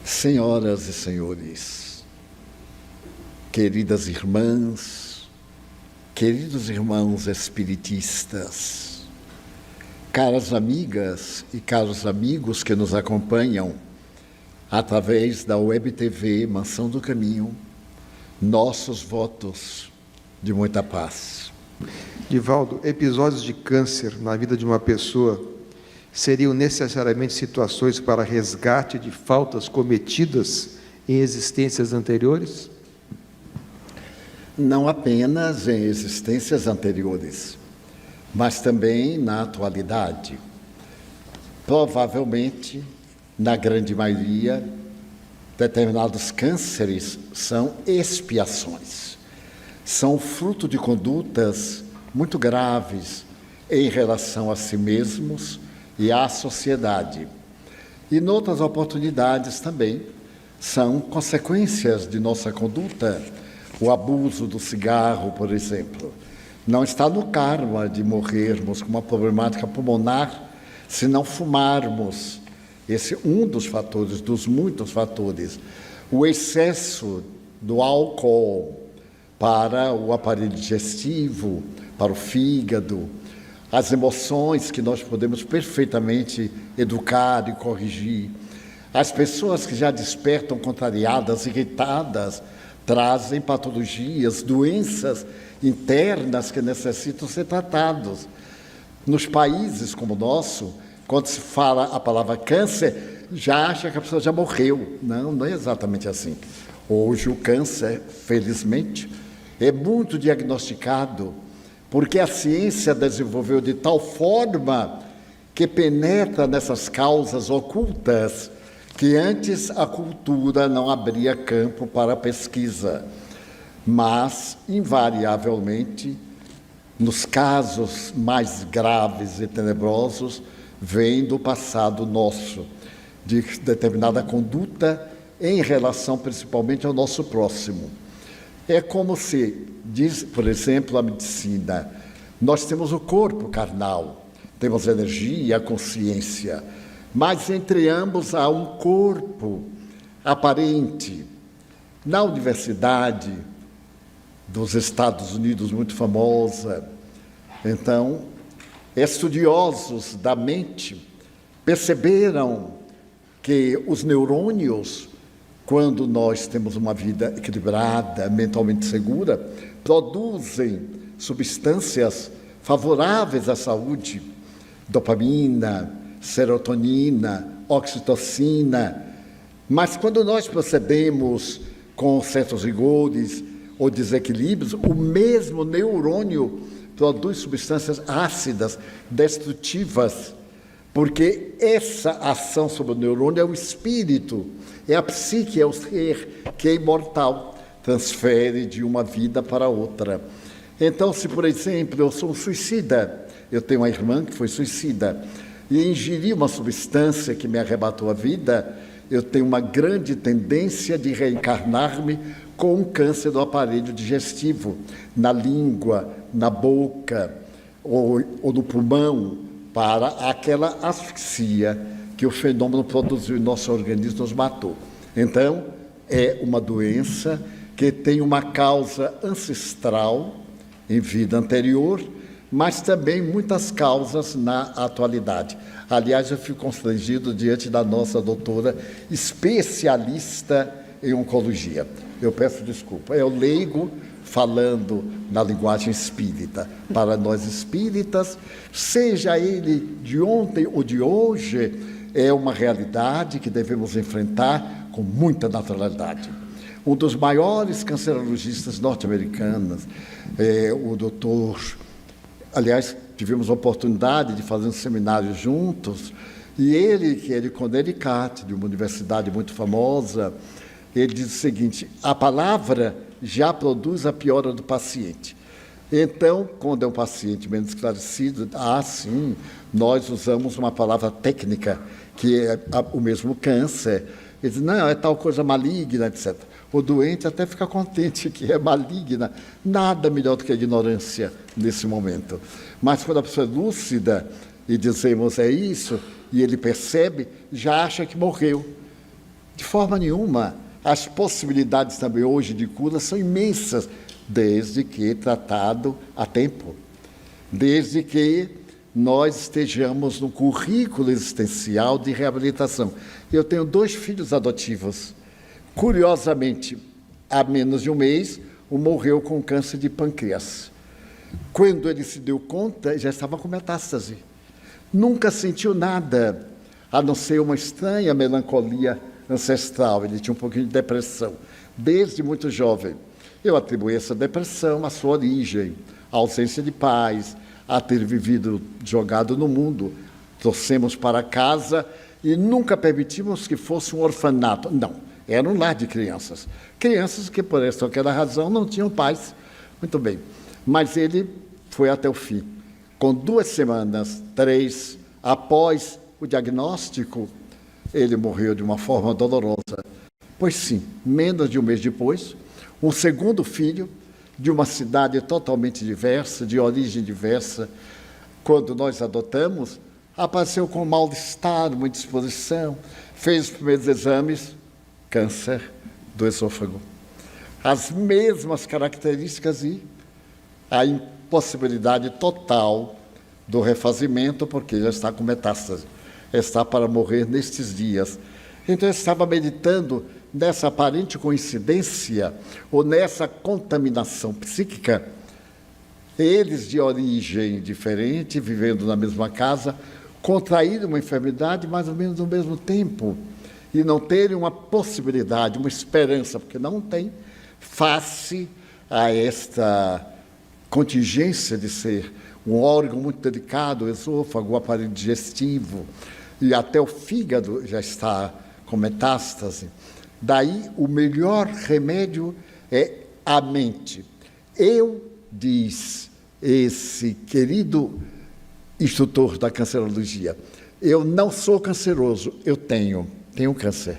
Senhoras e senhores, queridas irmãs, queridos irmãos espiritistas, caras amigas e caros amigos que nos acompanham através da Web TV Mansão do Caminho, nossos votos de muita paz. Divaldo, episódios de câncer na vida de uma pessoa seriam necessariamente situações para resgate de faltas cometidas em existências anteriores? Não apenas em existências anteriores, mas também na atualidade. Provavelmente, na grande maioria, determinados cânceres são expiações. São fruto de condutas muito graves em relação a si mesmos e à sociedade. E, noutras oportunidades também, são consequências de nossa conduta. O abuso do cigarro, por exemplo, não está no karma de morrermos com uma problemática pulmonar se não fumarmos. Esse é um dos fatores, dos muitos fatores. O excesso do álcool para o aparelho digestivo, para o fígado, as emoções que nós podemos perfeitamente educar e corrigir. As pessoas que já despertam contrariadas, irritadas, trazem patologias, doenças internas que necessitam ser tratadas. Nos países como o nosso, quando se fala a palavra câncer, já acha que a pessoa já morreu. Não é exatamente assim. Hoje o câncer, felizmente, é muito diagnosticado, porque a ciência desenvolveu de tal forma que penetra nessas causas ocultas que antes a cultura não abria campo para a pesquisa. Mas, invariavelmente, nos casos mais graves e tenebrosos, vem do passado nosso, de determinada conduta em relação principalmente ao nosso próximo. É como se, diz, por exemplo, a medicina, nós temos o corpo carnal, temos a energia, a consciência, mas entre ambos há um corpo aparente. Na Universidade dos Estados Unidos, muito famosa, então, estudiosos da mente perceberam que os neurônios, quando nós temos uma vida equilibrada, mentalmente segura, produzem substâncias favoráveis à saúde, dopamina, serotonina, oxitocina. Mas quando nós procedemos com certos rigores ou desequilíbrios, o mesmo neurônio produz substâncias ácidas, destrutivas, porque essa ação sobre o neurônio é o espírito, é a psique, é o ser que é imortal, transfere de uma vida para outra. Então, se, por exemplo, eu sou um suicida, eu tenho uma irmã que foi suicida, e ingeri uma substância que me arrebatou a vida, eu tenho uma grande tendência de reencarnar-me com um câncer do aparelho digestivo, na língua, na boca ou no pulmão, para aquela asfixia que o fenômeno produziu em nosso organismo, nos matou. Então, é uma doença que tem uma causa ancestral em vida anterior, mas também muitas causas na atualidade. Aliás, eu fico constrangido diante da nossa doutora especialista em oncologia. Eu peço desculpa, é o leigo falando na linguagem espírita. Para nós espíritas, seja ele de ontem ou de hoje, é uma realidade que devemos enfrentar com muita naturalidade. Um dos maiores cancerologistas norte-americanos, o doutor... Aliás, tivemos a oportunidade de fazer um seminário juntos, e ele, que é de Connecticut, de uma universidade muito famosa, ele diz o seguinte: a palavra já produz a piora do paciente. Então, quando é um paciente menos esclarecido, sim, nós usamos uma palavra técnica, que é o mesmo câncer. Ele diz, não, é tal coisa maligna, etc. O doente até fica contente que é maligna. Nada melhor do que a ignorância nesse momento. Mas quando a pessoa é lúcida e dizemos é isso, e ele percebe, já acha que morreu. De forma nenhuma. As possibilidades também hoje de cura são imensas, desde que tratado a tempo, desde que nós estejamos no currículo existencial de reabilitação. Eu tenho 2 filhos adotivos. Curiosamente, há menos de um mês, um morreu com câncer de pâncreas. Quando ele se deu conta, já estava com metástase. Nunca sentiu nada, a não ser uma estranha melancolia ancestral. Ele tinha um pouquinho de depressão, desde muito jovem. Eu atribuí essa depressão à sua origem, à ausência de pais, a ter vivido jogado no mundo. Trouxemos para casa e nunca permitimos que fosse um orfanato. Não, era um lar de crianças. Crianças que, por essa ou aquela razão, não tinham pais. Muito bem. Mas ele foi até o fim. Com 2 semanas, 3, após o diagnóstico, ele morreu de uma forma dolorosa. Pois sim, menos de um mês depois, um segundo filho, de uma cidade totalmente diversa, de origem diversa, quando nós adotamos, apareceu com mal-estar, uma indisposição, fez os primeiros exames, câncer do esôfago. As mesmas características e a impossibilidade total do refazimento, porque já está com metástase, está para morrer nestes dias. Então eu estava meditando nessa aparente coincidência, ou nessa contaminação psíquica, eles de origem diferente, vivendo na mesma casa, contraíram uma enfermidade mais ou menos no mesmo tempo, e não terem uma possibilidade, uma esperança, porque não tem, face a esta contingência de ser um órgão muito delicado, o esôfago, o aparelho digestivo, e até o fígado já está com metástase. Daí, o melhor remédio é a mente. Diz esse querido instrutor da cancerologia, eu não sou canceroso, eu tenho câncer.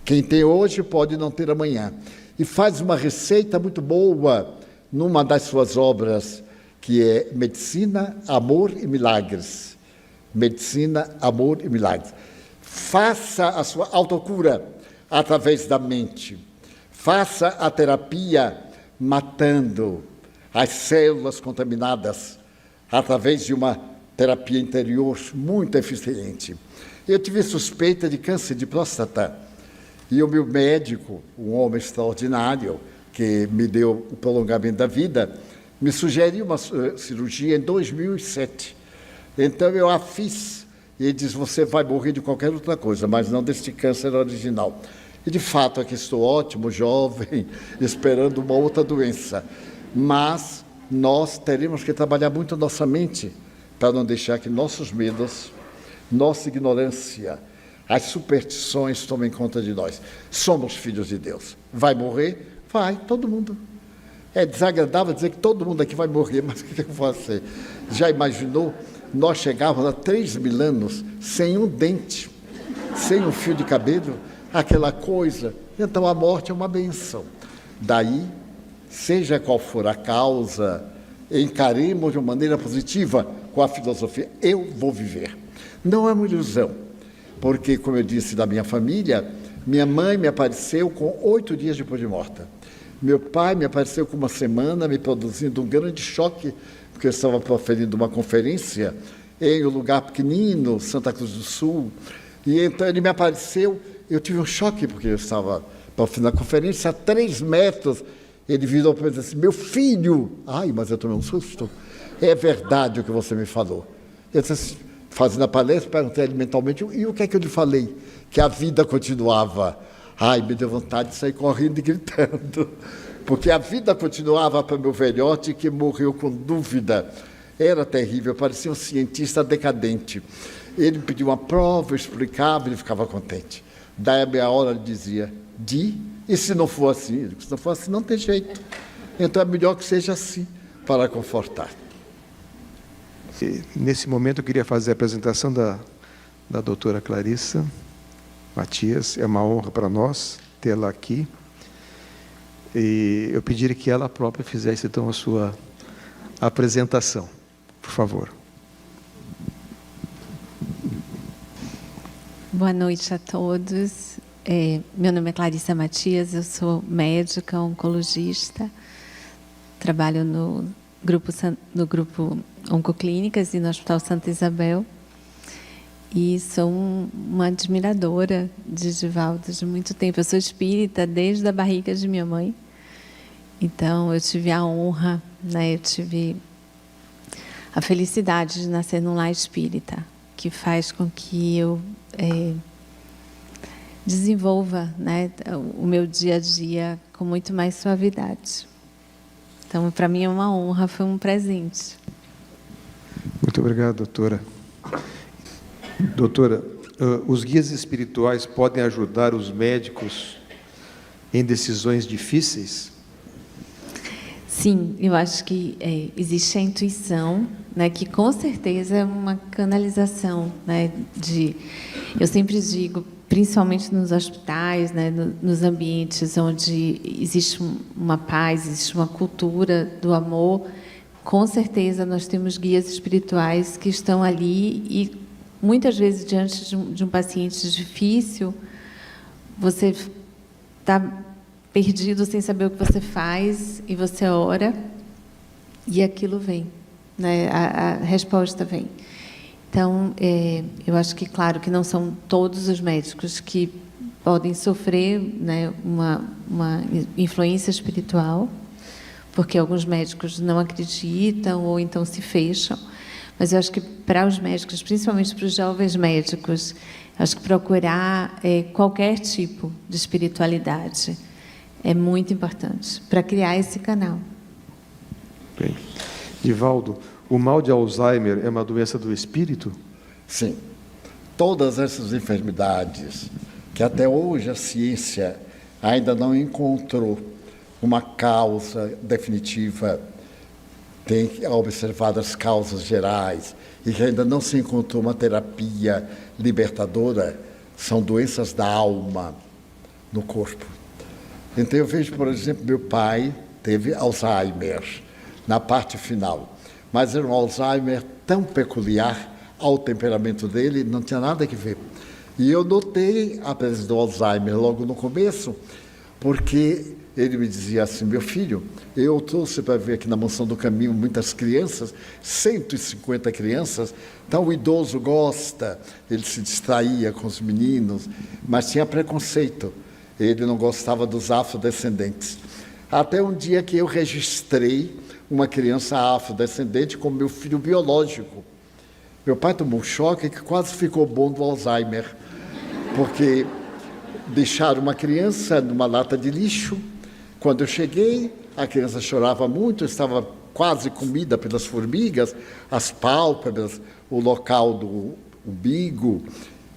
Quem tem hoje pode não ter amanhã. E faz uma receita muito boa numa das suas obras, que é Medicina, Amor e Milagres. Medicina, Amor e Milagres. Faça a sua autocura através da mente. Faça a terapia matando as células contaminadas através de uma terapia interior muito eficiente. Eu tive suspeita de câncer de próstata e o meu médico, um homem extraordinário, que me deu o prolongamento da vida, me sugeriu uma cirurgia em 2007. Então eu a fiz. E ele diz, você vai morrer de qualquer outra coisa, mas não deste câncer original. E de fato aqui estou ótimo, jovem, esperando uma outra doença. Mas nós teremos que trabalhar muito a nossa mente para não deixar que nossos medos, nossa ignorância, as superstições tomem conta de nós. Somos filhos de Deus. Vai morrer? Vai, todo mundo. É desagradável dizer que todo mundo aqui vai morrer, mas o que eu vou fazer? Já imaginou? Nós chegávamos a 3.000 anos sem um dente, sem um fio de cabelo, aquela coisa. Então a morte é uma benção. Daí, seja qual for a causa, encaremos de uma maneira positiva com a filosofia. Eu vou viver. Não é uma ilusão, porque, como eu disse da minha família, minha mãe me apareceu com 8 dias depois de morta. Meu pai me apareceu com 1 semana, me produzindo um grande choque, porque eu estava proferindo uma conferência em um lugar pequenino, Santa Cruz do Sul, e então ele me apareceu, eu tive um choque, porque eu estava proferindo a conferência a 3 metros, ele virou para mim e disse assim, meu filho, ai, mas eu tomei um susto, é verdade o que você me falou. Eu disse assim, fazendo a palestra, perguntei ele mentalmente, e o que é que eu lhe falei? Que a vida continuava. Ai, me deu vontade de sair correndo e gritando, porque a vida continuava para meu velhote, que morreu com dúvida. Era terrível, parecia um cientista decadente. Ele me pediu uma prova, eu explicava, ele ficava contente. Daí a meia hora ele dizia, e se não for assim? Se não for assim, não tem jeito. Então é melhor que seja assim, para confortar. E, nesse momento eu queria fazer a apresentação da doutora Clarissa Matias. É uma honra para nós tê-la aqui. E eu pediria que ela própria fizesse então a sua apresentação, por favor. Boa noite a todos. Meu nome é Clarissa Matias, eu sou médica, oncologista, trabalho no grupo Oncoclínicas e no Hospital Santa Isabel. E sou uma admiradora de Divaldo de muito tempo. Eu sou espírita desde a barriga de minha mãe. Então, eu tive a honra, né, eu tive a felicidade de nascer num lar espírita, que faz com que eu desenvolva, né, o meu dia a dia com muito mais suavidade. Então, para mim é uma honra, foi um presente. Muito obrigado, doutora. Doutora, os guias espirituais podem ajudar os médicos em decisões difíceis? Sim, eu acho que existe a intuição, né, que com certeza é uma canalização, né, eu sempre digo, principalmente nos hospitais, né, nos ambientes onde existe uma paz, existe uma cultura do amor, com certeza nós temos guias espirituais que estão ali e muitas vezes diante de um paciente difícil, você está perdido sem saber o que você faz e você ora e aquilo vem, né? A resposta vem. Então, eu acho que, claro, que não são todos os médicos que podem sofrer, né, uma influência espiritual, porque alguns médicos não acreditam ou então se fecham. Mas eu acho que para os médicos, principalmente para os jovens médicos, acho que procurar qualquer tipo de espiritualidade é muito importante para criar esse canal. Bem. Divaldo, o mal de Alzheimer é uma doença do espírito? Sim. Todas essas enfermidades que até hoje a ciência ainda não encontrou uma causa definitiva, tem observado as causas gerais e que ainda não se encontrou uma terapia libertadora, são doenças da alma no corpo. Então eu vejo, por exemplo, meu pai teve Alzheimer na parte final, mas era um Alzheimer tão peculiar ao temperamento dele, não tinha nada que ver. E eu notei a presença do Alzheimer logo no começo, porque ele me dizia assim: meu filho, eu trouxe para ver aqui na Mansão do Caminho muitas crianças, 150 crianças, então o idoso gosta, ele se distraía com os meninos, mas tinha preconceito, ele não gostava dos afrodescendentes. Até um dia que eu registrei uma criança afrodescendente como meu filho biológico. Meu pai tomou um choque que quase ficou bom do Alzheimer, porque deixaram uma criança numa lata de lixo. Quando eu cheguei, a criança chorava muito, estava quase comida pelas formigas, as pálpebras, o local do umbigo,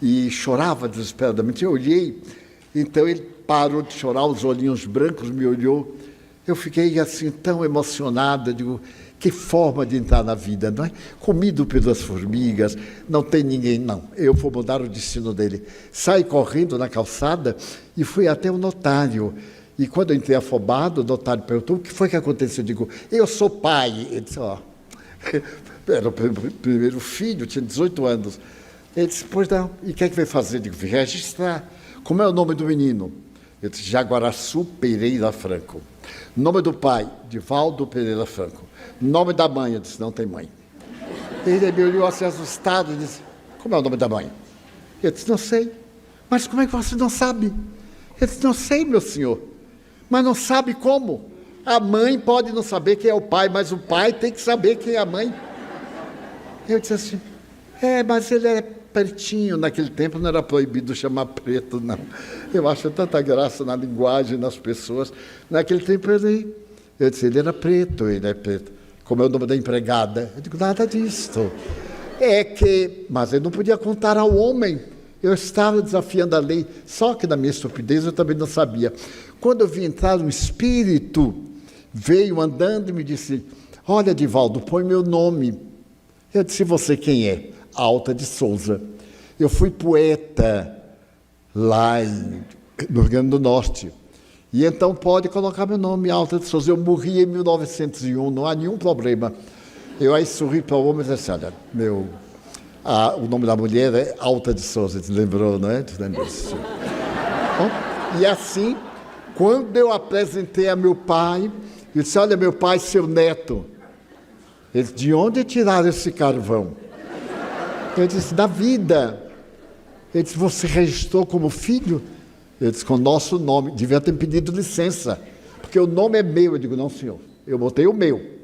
e chorava desesperadamente. Eu olhei, então ele parou de chorar, os olhinhos brancos, me olhou. Eu fiquei assim tão emocionada, digo, que forma de entrar na vida, não é? Comido pelas formigas, não tem ninguém, não. Eu vou mudar o destino dele. Saí correndo na calçada e fui até o notário. E quando eu entrei afobado, o notário perguntou: o que foi que aconteceu? Eu digo: eu sou pai. Ele disse: ó, era o primeiro filho, tinha 18 anos. Ele disse: pois não, e o que é que vai fazer? Eu digo: vim registrar. Como é o nome do menino? Eu disse: Jaguaraçu Pereira Franco. Nome do pai: Divaldo Pereira Franco. Nome da mãe? Eu disse: não tem mãe. Ele me olhou assim assustado e disse: como é o nome da mãe? Eu disse: não sei. Mas como é que você não sabe? Eu disse: não sei, meu senhor. Mas não sabe como? A mãe pode não saber quem é o pai, mas o pai tem que saber quem é a mãe. Eu disse assim: mas ele era pretinho, naquele tempo não era proibido chamar preto, não. Eu acho tanta graça na linguagem, nas pessoas. Naquele tempo eu disse: ele era preto, ele é preto. Como é o nome da empregada? Eu digo: nada disso. Mas ele não podia contar ao homem. Eu estava desafiando a lei, só que na minha estupidez eu também não sabia. Quando eu vi entrar um espírito, veio andando e me disse: olha, Divaldo, põe meu nome. Eu disse: você quem é? Alta de Souza. Eu fui poeta lá no Rio Grande do Norte. E então pode colocar meu nome, Alta de Souza. Eu morri em 1901, não há nenhum problema. Eu aí sorri para o homem e disse: olha, o nome da mulher é Alta de Souza. Você lembrou, não é? E assim, quando eu apresentei a meu pai, eu disse, olha, meu pai, seu neto. Ele disse, de onde tiraram esse carvão? Eu disse, da vida. Ele disse, você registrou como filho? Eu disse, com o nosso nome. Devia ter pedido licença, porque o nome é meu. Eu digo, não, senhor, eu botei o meu.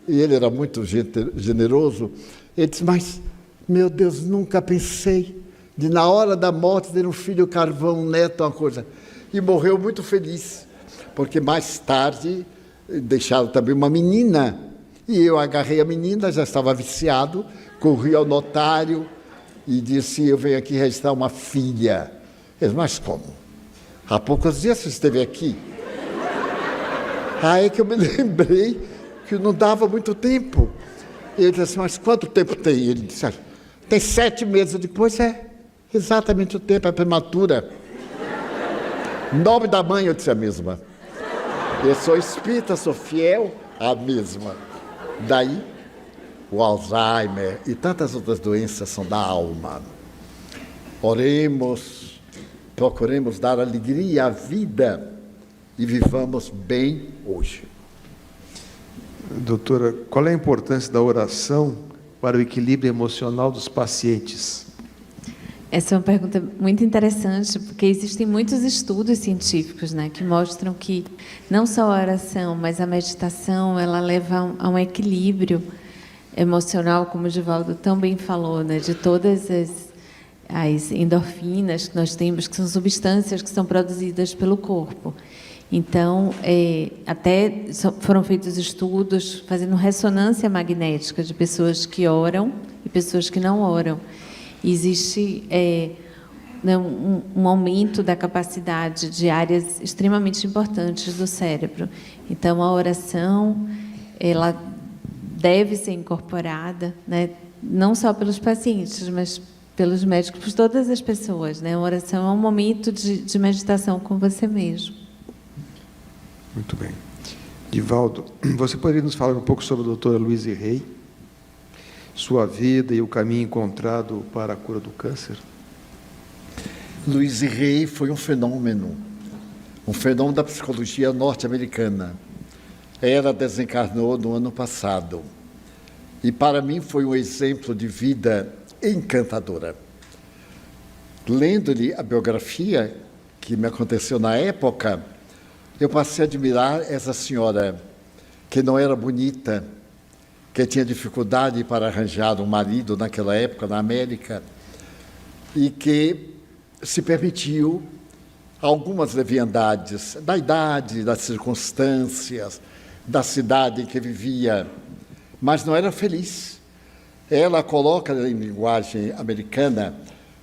E ele era muito generoso. Ele disse, mas, meu Deus, nunca pensei de, na hora da morte, ter um filho, carvão, um neto, uma coisa. E morreu muito feliz, porque mais tarde deixaram também uma menina. E eu agarrei a menina, já estava viciado, corri ao notário e disse, eu venho aqui registrar uma filha. Ele disse, mas como? Há poucos dias você esteve aqui. Aí que eu me lembrei que não dava muito tempo. Ele disse assim, mas quanto tempo tem? Ele disse, tem 7 meses. Eu disse, pois é, exatamente o tempo, é prematura. Nome da mãe, eu disse a mesma. Eu sou espírita, sou fiel à mesma. Daí, o Alzheimer e tantas outras doenças são da alma. Oremos, procuremos dar alegria à vida e vivamos bem hoje. Doutora, qual é a importância da oração para o equilíbrio emocional dos pacientes? Essa é uma pergunta muito interessante, porque existem muitos estudos científicos, né, que mostram que não só a oração, mas a meditação, ela leva a um equilíbrio emocional, como o Divaldo também falou, né, de todas as endorfinas que nós temos, que são substâncias que são produzidas pelo corpo. Então, até foram feitos estudos fazendo ressonância magnética de pessoas que oram e pessoas que não oram. Existe um aumento da capacidade de áreas extremamente importantes do cérebro. Então, a oração, ela deve ser incorporada, né, não só pelos pacientes, mas pelos médicos, por todas as pessoas, né? A oração é um momento de meditação com você mesmo. Muito bem. Divaldo, você poderia nos falar um pouco sobre a doutora Louise Hay, sua vida e o caminho encontrado para a cura do câncer? Louise Hay foi um fenômeno da psicologia norte-americana. Ela desencarnou no ano passado. E para mim foi um exemplo de vida encantadora. Lendo-lhe a biografia que me aconteceu na época, eu passei a admirar essa senhora, que não era bonita, que tinha dificuldade para arranjar um marido naquela época na América, e que se permitiu algumas leviandades da idade, das circunstâncias, da cidade em que vivia, mas não era feliz. Ela coloca em linguagem americana,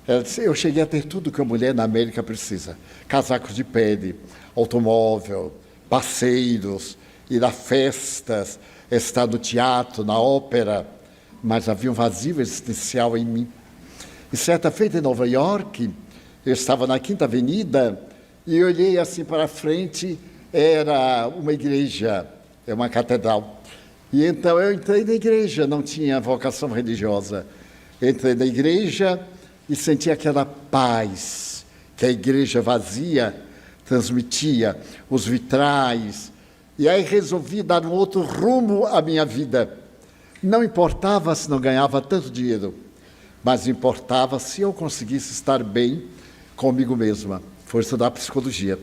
ela diz, eu cheguei a ter tudo que a mulher na América precisa, casacos de pele, automóvel, parceiros, ir a festas, estar no teatro, na ópera, mas havia um vazio existencial em mim. E certa feita em Nova York, eu estava na Quinta Avenida e eu olhei assim para frente, era uma igreja, uma catedral. E então eu entrei na igreja, não tinha vocação religiosa. Entrei na igreja e senti aquela paz que a igreja vazia transmitia, os vitrais. E aí resolvi dar um outro rumo à minha vida. Não importava se não ganhava tanto dinheiro, mas importava se eu conseguisse estar bem comigo mesma. Foi estudar psicologia.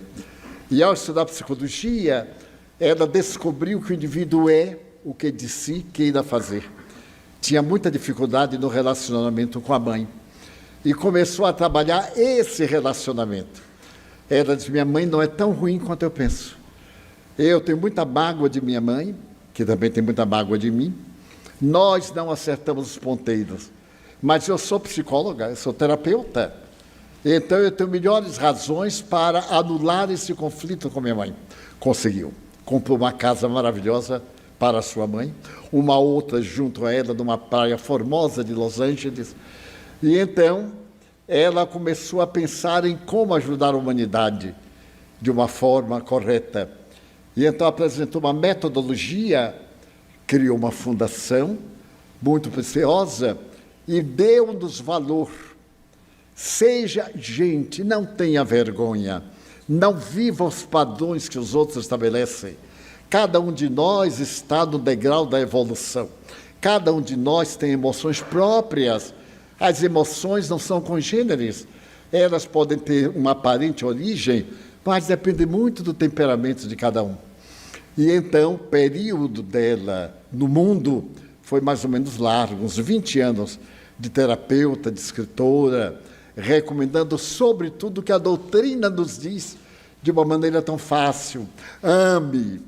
E ao estudar psicologia, ela descobriu que o indivíduo é o que de si queira fazer. Tinha muita dificuldade no relacionamento com a mãe. E começou a trabalhar esse relacionamento. Ela disse, minha mãe não é tão ruim quanto eu penso. Eu tenho muita mágoa de minha mãe, que também tem muita mágoa de mim. Nós não acertamos os ponteiros. Mas eu sou psicóloga, eu sou terapeuta. Então eu tenho melhores razões para anular esse conflito com minha mãe. Conseguiu. Comprou uma casa maravilhosa para a sua mãe, uma outra junto a ela, numa praia formosa de Los Angeles. E então ela começou a pensar em como ajudar a humanidade de uma forma correta. E então apresentou uma metodologia, criou uma fundação muito preciosa e deu-nos valor. Seja gente, não tenha vergonha. Não viva os padrões que os outros estabelecem. Cada um de nós está no degrau da evolução. Cada um de nós tem emoções próprias. As emoções não são congêneres. Elas podem ter uma aparente origem, mas depende muito do temperamento de cada um. E então, o período dela no mundo foi mais ou menos largo, uns 20 anos de terapeuta, de escritora, recomendando sobretudo o que a doutrina nos diz de uma maneira tão fácil. Ame.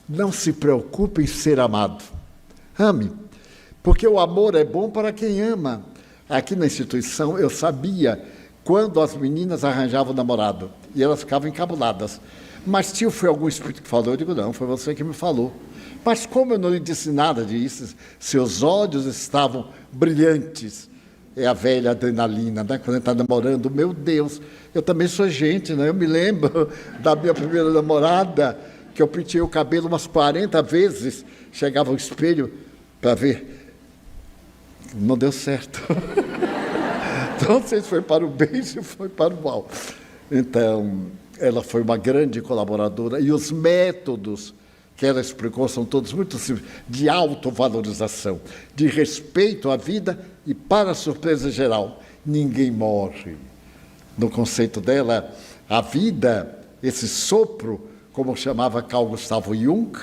Não se preocupe em ser amado. Ame. Porque o amor é bom para quem ama. Aqui na instituição eu sabia quando as meninas arranjavam namorado e elas ficavam encabuladas. Mas tio, foi algum espírito que falou? Eu digo, não, foi você que me falou. Mas como eu não lhe disse nada disso, seus olhos estavam brilhantes. É a velha adrenalina, né? Quando a gente está namorando, meu Deus, eu também sou gente, né? Eu me lembro da minha primeira namorada, que eu penteei o cabelo umas 40 vezes, chegava ao espelho para ver. Não deu certo. Então, não sei se foi para o bem, se foi para o mal. Então, ela foi uma grande colaboradora, e os métodos que ela explicou são todos muito simples, de autovalorização, de respeito à vida e, para a surpresa geral, ninguém morre. No conceito dela, a vida, esse sopro, como chamava Carl Gustav Jung,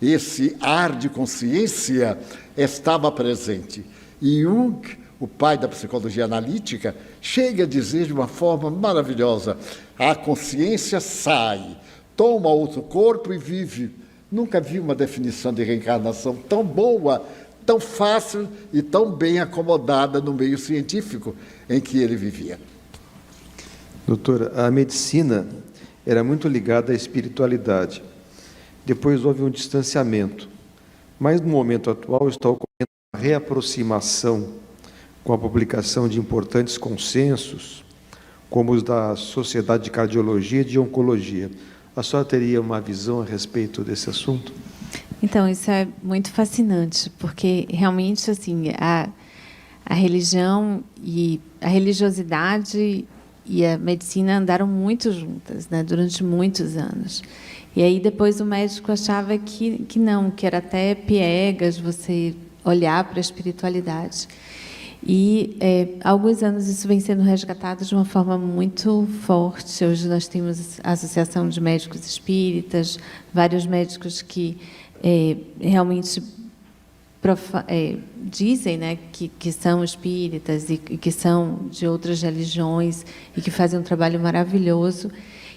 esse ar de consciência estava presente. E Jung, o pai da psicologia analítica, chega a dizer de uma forma maravilhosa: a consciência sai, toma outro corpo e vive. Nunca vi uma definição de reencarnação tão boa, tão fácil e tão bem acomodada no meio científico em que ele vivia. Doutora, a medicina era muito ligada à espiritualidade. Depois houve um distanciamento. Mas no momento atual está ocorrendo uma reaproximação com a publicação de importantes consensos, como os da Sociedade de Cardiologia e de Oncologia. A senhora teria uma visão a respeito desse assunto? Então, isso é muito fascinante, porque realmente assim, a religião e a religiosidade e a medicina andaram muito juntas, né, durante muitos anos. E aí depois o médico achava que não, que era até piegas você olhar para a espiritualidade. E há alguns anos isso vem sendo resgatado de uma forma muito forte. Hoje nós temos a Associação de Médicos Espíritas, vários médicos que realmente dizem, né, que são espíritas e que são de outras religiões e que fazem um trabalho maravilhoso.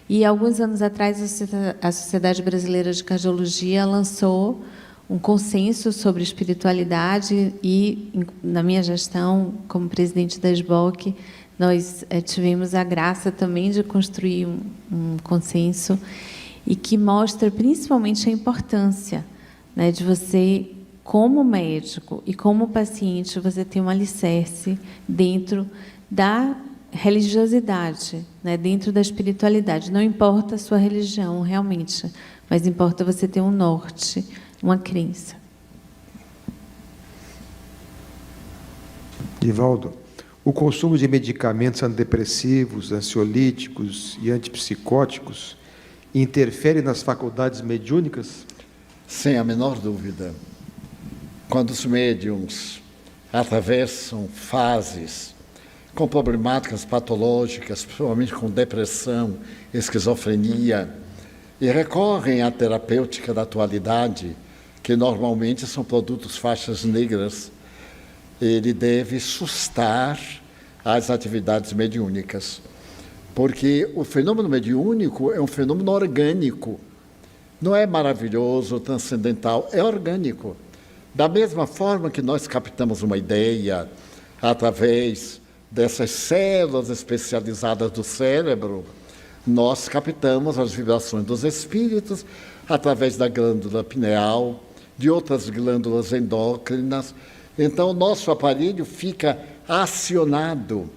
E alguns anos atrás a Sociedade Brasileira de Cardiologia lançou um consenso sobre espiritualidade e, na minha gestão, como presidente da SBOC, nós tivemos a graça também de construir um consenso e que mostra principalmente a importância, né, de você, como médico e como paciente, você ter um alicerce dentro da religiosidade, né, dentro da espiritualidade. Não importa a sua religião, realmente, mas importa você ter um norte, uma crença. Divaldo, o consumo de medicamentos antidepressivos, ansiolíticos e antipsicóticos interfere nas faculdades mediúnicas? Sem a menor dúvida. Quando os médiums atravessam fases com problemáticas patológicas, principalmente com depressão, esquizofrenia, e recorrem à terapêutica da atualidade, que normalmente são produtos faixas negras, ele deve sustar as atividades mediúnicas. Porque o fenômeno mediúnico é um fenômeno orgânico. Não é maravilhoso, transcendental, é orgânico. Da mesma forma que nós captamos uma ideia através dessas células especializadas do cérebro, nós captamos as vibrações dos espíritos através da glândula pineal, de outras glândulas endócrinas. Então, o nosso aparelho fica acionado.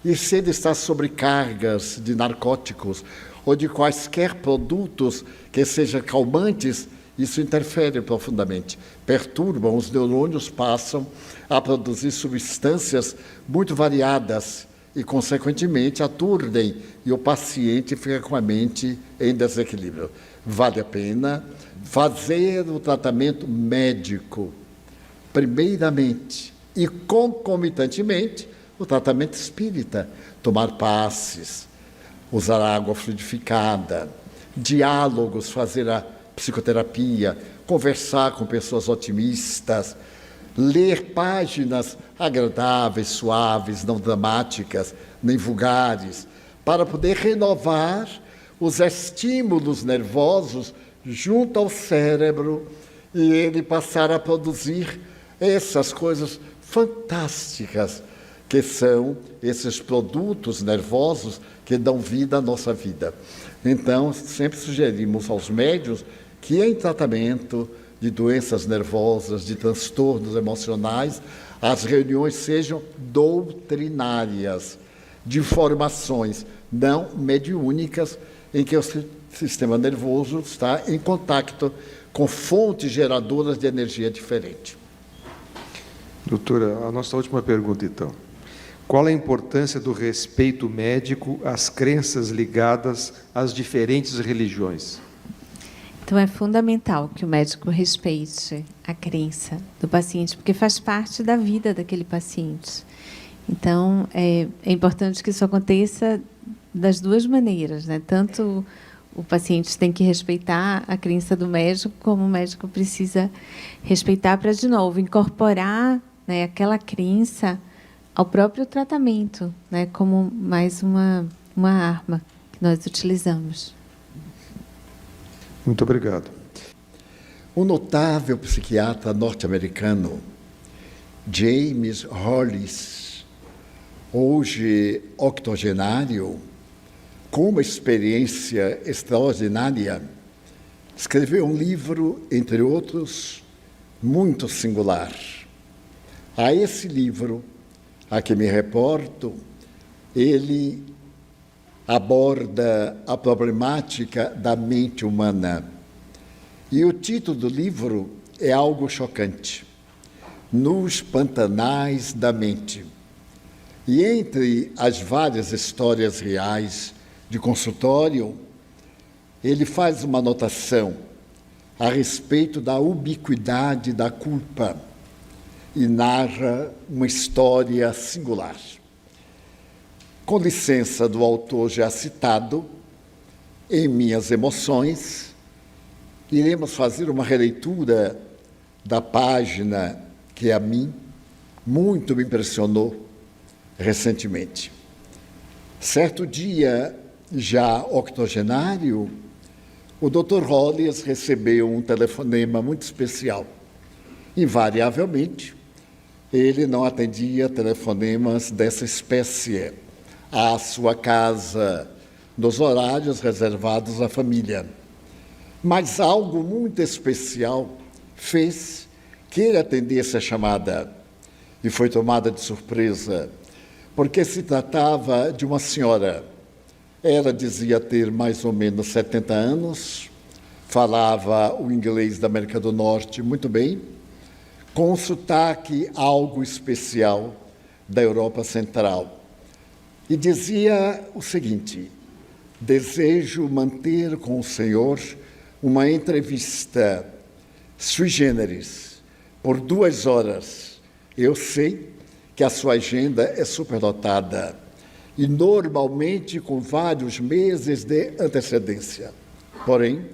E se ele está sobre cargas de narcóticos ou de quaisquer produtos que sejam calmantes, isso interfere profundamente, perturbam, os neurônios passam a produzir substâncias muito variadas e, consequentemente, aturdem e o paciente fica com a mente em desequilíbrio. Vale a pena fazer o tratamento médico, primeiramente, e concomitantemente o tratamento espírita, tomar passes, usar água fluidificada, diálogos, fazer a psicoterapia, conversar com pessoas otimistas, ler páginas agradáveis, suaves, não dramáticas, nem vulgares, para poder renovar os estímulos nervosos junto ao cérebro e ele passar a produzir essas coisas fantásticas que são esses produtos nervosos que dão vida à nossa vida. Então, sempre sugerimos aos médiuns que em tratamento de doenças nervosas, de transtornos emocionais, as reuniões sejam doutrinárias, de formações, não mediúnicas, em que o sistema nervoso está em contato com fontes geradoras de energia diferente. Doutora, a nossa última pergunta, então. Qual a importância do respeito médico às crenças ligadas às diferentes religiões? Então, é fundamental que o médico respeite a crença do paciente, porque faz parte da vida daquele paciente. Então, é importante que isso aconteça das duas maneiras, né? Tanto o paciente tem que respeitar a crença do médico, como o médico precisa respeitar para, de novo, incorporar, né, aquela crença ao próprio tratamento, né, como mais uma arma que nós utilizamos. Muito obrigado. O notável psiquiatra norte-americano James Hollis, hoje octogenário, com uma experiência extraordinária, escreveu um livro, entre outros, muito singular. A esse livro, a que me reporto, ele aborda a problemática da mente humana. E o título do livro é algo chocante: Nos Pantanais da Mente. E entre as várias histórias reais de consultório, ele faz uma anotação a respeito da ubiquidade da culpa e narra uma história singular. Com licença do autor já citado, em Minhas Emoções, iremos fazer uma releitura da página que a mim muito me impressionou recentemente. Certo dia, já octogenário, o Dr. Hollis recebeu um telefonema muito especial. Invariavelmente, ele não atendia telefonemas dessa espécie à sua casa, nos horários reservados à família. Mas algo muito especial fez que ele atendesse a chamada e foi tomada de surpresa, porque se tratava de uma senhora. Ela dizia ter mais ou menos 70 anos, falava o inglês da América do Norte muito bem, com um sotaque algo especial da Europa Central. E dizia o seguinte: desejo manter com o senhor uma entrevista sui generis por 2 horas. Eu sei que a sua agenda é superlotada e normalmente com vários meses de antecedência. Porém,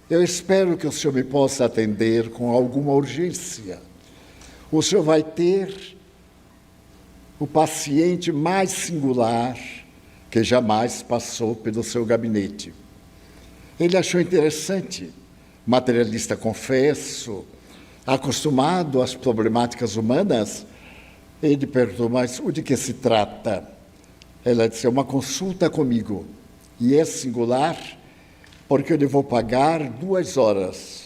eu espero que o senhor me possa atender com alguma urgência. O senhor vai ter o paciente mais singular que jamais passou pelo seu gabinete. Ele achou interessante, materialista confesso, acostumado às problemáticas humanas. Ele perguntou: mas o de que se trata? Ela disse: é uma consulta comigo, e é singular porque eu lhe vou pagar 2 horas.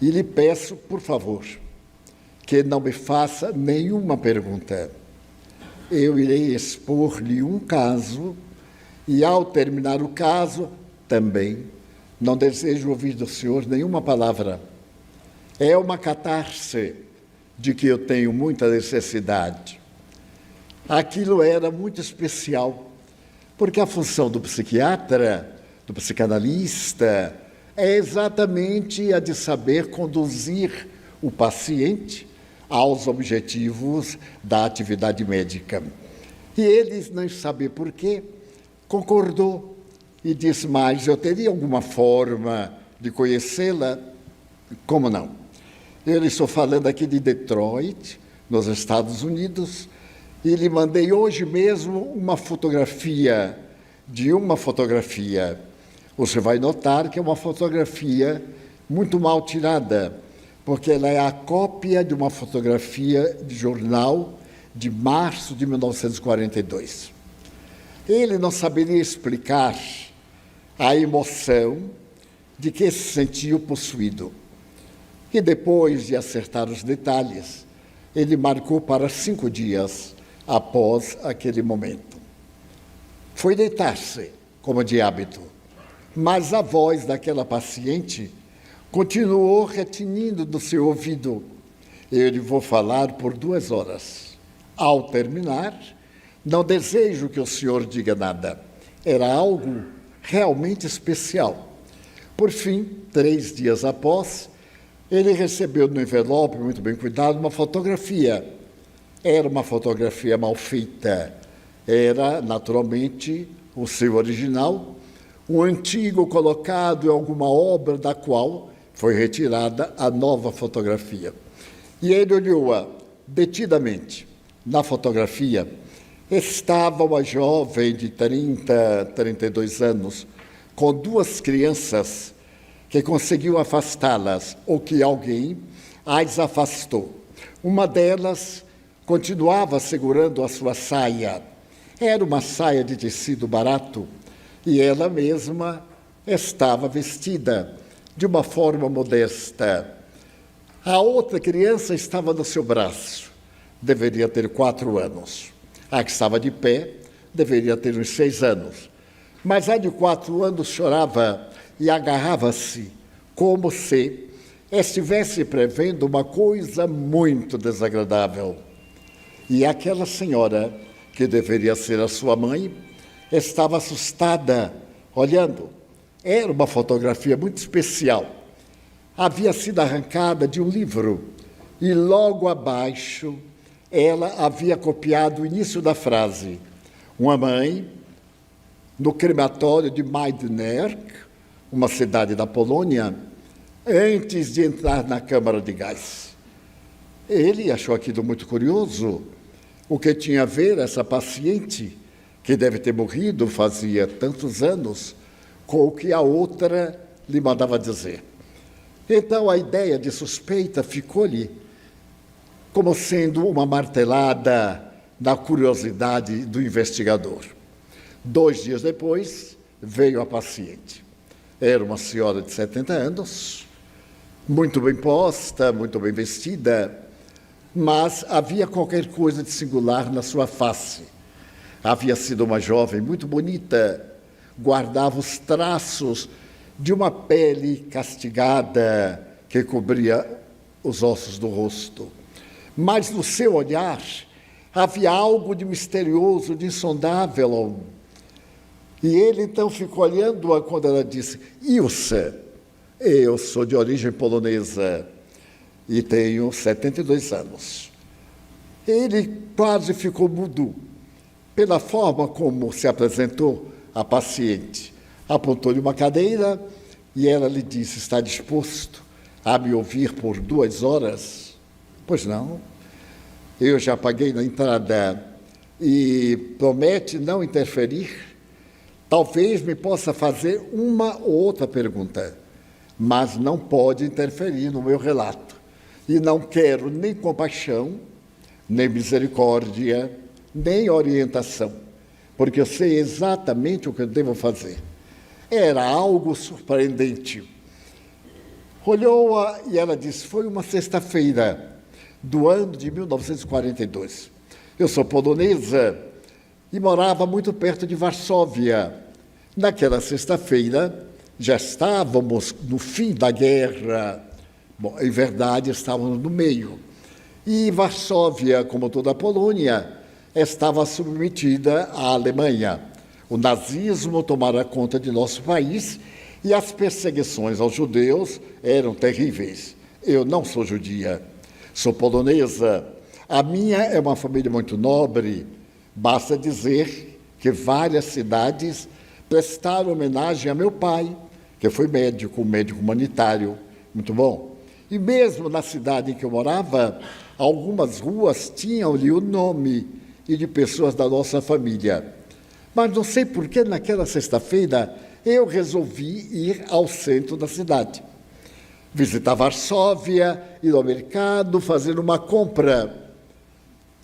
E lhe peço, por favor, que não me faça nenhuma pergunta. Eu irei expor-lhe um caso e, ao terminar o caso, também não desejo ouvir do senhor nenhuma palavra. É uma catarse de que eu tenho muita necessidade. Aquilo era muito especial, porque a função do psiquiatra, do psicanalista, é exatamente a de saber conduzir o paciente aos objetivos da atividade médica. E ele, não sabe por quê, concordou e disse, mas eu teria alguma forma de conhecê-la? Como não? Eu estou falando aqui de Detroit, nos Estados Unidos, e lhe mandei hoje mesmo uma fotografia de uma fotografia. Você vai notar que é uma fotografia muito mal tirada, porque ela é a cópia de uma fotografia de jornal de março de 1942. Ele não saberia explicar a emoção de que se sentiu possuído. E depois de acertar os detalhes, ele marcou para 5 dias após aquele momento. Foi deitar-se, como de hábito, mas a voz daquela paciente continuou retinindo do seu ouvido. Eu lhe vou falar por 2 horas. Ao terminar, não desejo que o senhor diga nada. Era algo realmente especial. Por fim, 3 dias após, ele recebeu no envelope, muito bem cuidado, uma fotografia. Era uma fotografia mal feita. Era, naturalmente, o seu original, o antigo colocado em alguma obra da qual foi retirada a nova fotografia. E ele olhou-a detidamente. Na fotografia estava uma jovem de 32 anos, com 2 crianças que conseguiu afastá-las, ou que alguém as afastou. Uma delas continuava segurando a sua saia. Era uma saia de tecido barato, e ela mesma estava vestida de uma forma modesta. A outra criança estava no seu braço, deveria ter 4 anos. A que estava de pé deveria ter uns 6 anos. Mas a de 4 anos chorava e agarrava-se, como se estivesse prevendo uma coisa muito desagradável. E aquela senhora, que deveria ser a sua mãe, estava assustada, olhando. Era uma fotografia muito especial. Havia sido arrancada de um livro e logo abaixo ela havia copiado o início da frase. Uma mãe, no crematório de Majdanek, uma cidade da Polônia, antes de entrar na câmara de gás. Ele achou aquilo muito curioso. O que tinha a ver essa paciente, que deve ter morrido fazia tantos anos, com o que a outra lhe mandava dizer. Então a ideia de suspeita ficou-lhe como sendo uma martelada na curiosidade do investigador. 2 dias depois, veio a paciente. Era uma senhora de 70 anos, muito bem posta, muito bem vestida, mas havia qualquer coisa de singular na sua face. Havia sido uma jovem muito bonita, guardava os traços de uma pele castigada que cobria os ossos do rosto. Mas no seu olhar havia algo de misterioso, de insondável. E ele então ficou olhando-a quando ela disse: Ilse, eu sou de origem polonesa e tenho 72 anos. Ele quase ficou mudo pela forma como se apresentou a paciente. Apontou-lhe uma cadeira e ela lhe disse: está disposto a me ouvir por 2 horas? Pois não, eu já paguei na entrada e promete não interferir. Talvez me possa fazer uma ou outra pergunta, mas não pode interferir no meu relato. E não quero nem compaixão, nem misericórdia, nem orientação, porque eu sei exatamente o que eu devo fazer. Era algo surpreendente. Olhou-a e ela disse: foi uma sexta-feira do ano de 1942. Eu sou polonesa e morava muito perto de Varsóvia. Naquela sexta-feira, já estávamos no fim da guerra. Bom, em verdade, estávamos no meio. E Varsóvia, como toda a Polônia, estava submetida à Alemanha. O nazismo tomara conta de nosso país e as perseguições aos judeus eram terríveis. Eu não sou judia, sou polonesa. A minha é uma família muito nobre. Basta dizer que várias cidades prestaram homenagem a meu pai, que foi médico, um médico humanitário. Muito bom. E mesmo na cidade em que eu morava, algumas ruas tinham-lhe o nome e de pessoas da nossa família. Mas não sei por que naquela sexta-feira eu resolvi ir ao centro da cidade. Visitar Varsóvia, ir ao mercado, fazer uma compra.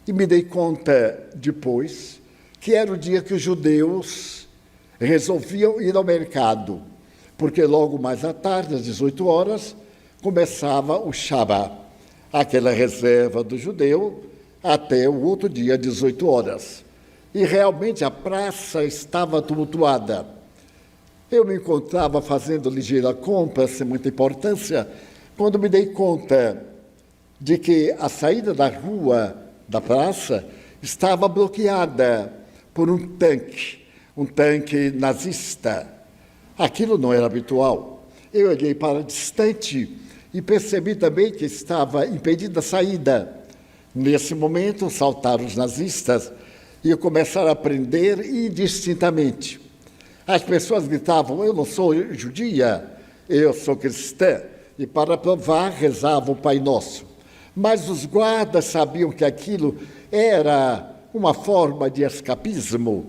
E me dei conta depois que era o dia que os judeus resolviam ir ao mercado, porque logo mais à tarde, às 18 horas, começava o Shabat, aquela reserva do judeu, até o outro dia, às 18 horas. E realmente a praça estava tumultuada. Eu me encontrava fazendo ligeira compra, sem muita importância, quando me dei conta de que a saída da rua, da praça, estava bloqueada por um tanque nazista. Aquilo não era habitual. Eu olhei para distante e percebi também que estava impedida a saída. Nesse momento, saltaram os nazistas e começaram a prender indistintamente. As pessoas gritavam: eu não sou judia, eu sou cristã. E para provar, rezavam o Pai Nosso. Mas os guardas sabiam que aquilo era uma forma de escapismo.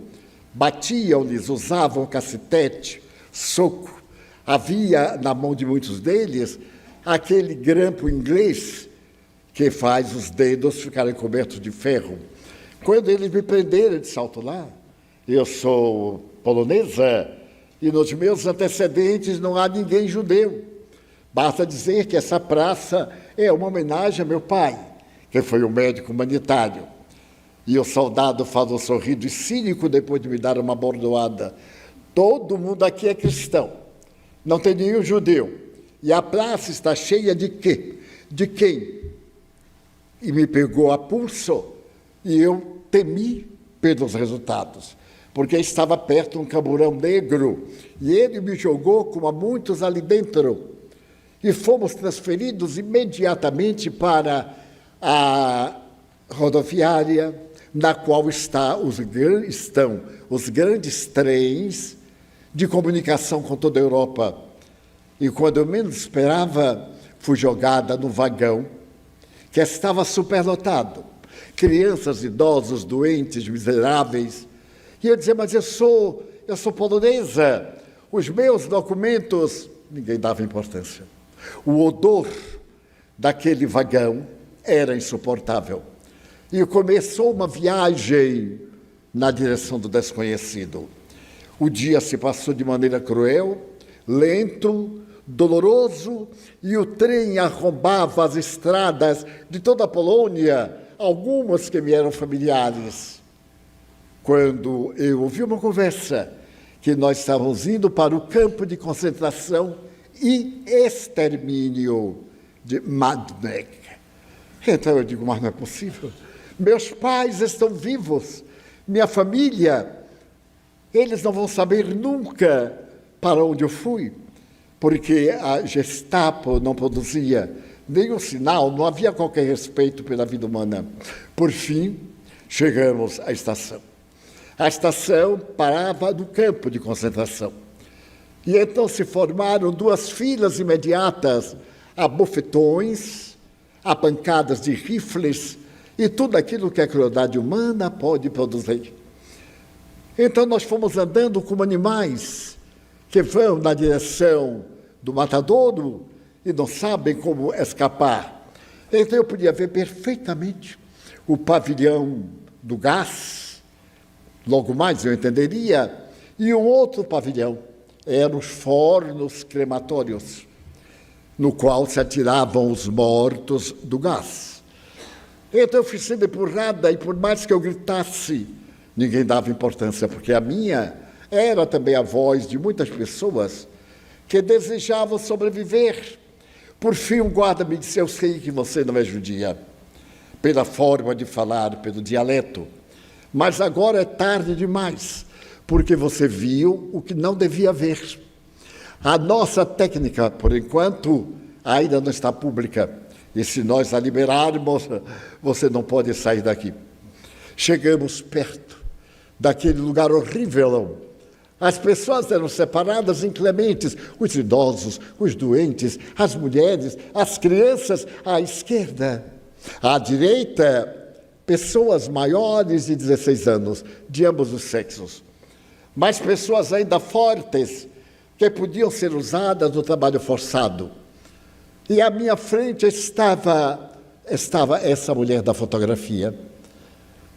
Batiam-lhes, usavam cacetete, soco. Havia na mão de muitos deles aquele grampo inglês que faz os dedos ficarem cobertos de ferro. Quando eles me prenderam, eu disse: alto lá, eu sou polonesa e nos meus antecedentes não há ninguém judeu. Basta dizer que essa praça é uma homenagem a meu pai, que foi um médico humanitário. E o soldado falou sorrindo e cínico depois de me dar uma bordoada: todo mundo aqui é cristão, não tem nenhum judeu. E a praça está cheia de quê? De quem? E me pegou a pulso e eu temi pelos resultados, porque estava perto um camburão negro e ele me jogou como a muitos ali dentro. E fomos transferidos imediatamente para a rodoviária, na qual estão os grandes trens de comunicação com toda a Europa. E quando eu menos esperava, fui jogada no vagão, que estava superlotado. Crianças, idosos, doentes, miseráveis. E eu dizia: mas eu sou polonesa, os meus documentos. Ninguém dava importância. O odor daquele vagão era insuportável. E começou uma viagem na direção do desconhecido. O dia se passou de maneira cruel, lento, doloroso, e o trem arrombava as estradas de toda a Polônia, algumas que me eram familiares. Quando eu ouvi uma conversa que nós estávamos indo para o campo de concentração e extermínio de Majdanek. Então eu digo: mas não é possível. Meus pais estão vivos, minha família, eles não vão saber nunca para onde eu fui, porque a Gestapo não produzia nenhum sinal, não havia qualquer respeito pela vida humana. Por fim, chegamos à estação. A estação parava no campo de concentração. E então se formaram duas filas imediatas, a bofetões, a pancadas de rifles e tudo aquilo que a crueldade humana pode produzir. Então nós fomos andando como animais que vão na direção do matadouro e não sabem como escapar. Então eu podia ver perfeitamente o pavilhão do gás, logo mais eu entenderia, e um outro pavilhão, eram os fornos crematórios, no qual se atiravam os mortos do gás. Então eu fui sendo empurrada e por mais que eu gritasse, ninguém dava importância, porque a minha era também a voz de muitas pessoas que desejavam sobreviver. Por fim, um guarda me disse: eu sei que você não é judia, pela forma de falar, pelo dialeto, Mas agora é tarde demais, porque você viu o que não devia ver. A nossa técnica, por enquanto, ainda não está pública. E se nós a liberarmos, você não pode sair daqui. Chegamos perto daquele lugar horrível. As pessoas eram separadas inclementes, os idosos, os doentes, as mulheres, as crianças à esquerda. À direita, pessoas maiores de 16 anos, de ambos os sexos. Mas pessoas ainda fortes, que podiam ser usadas no trabalho forçado. E à minha frente estava essa mulher da fotografia.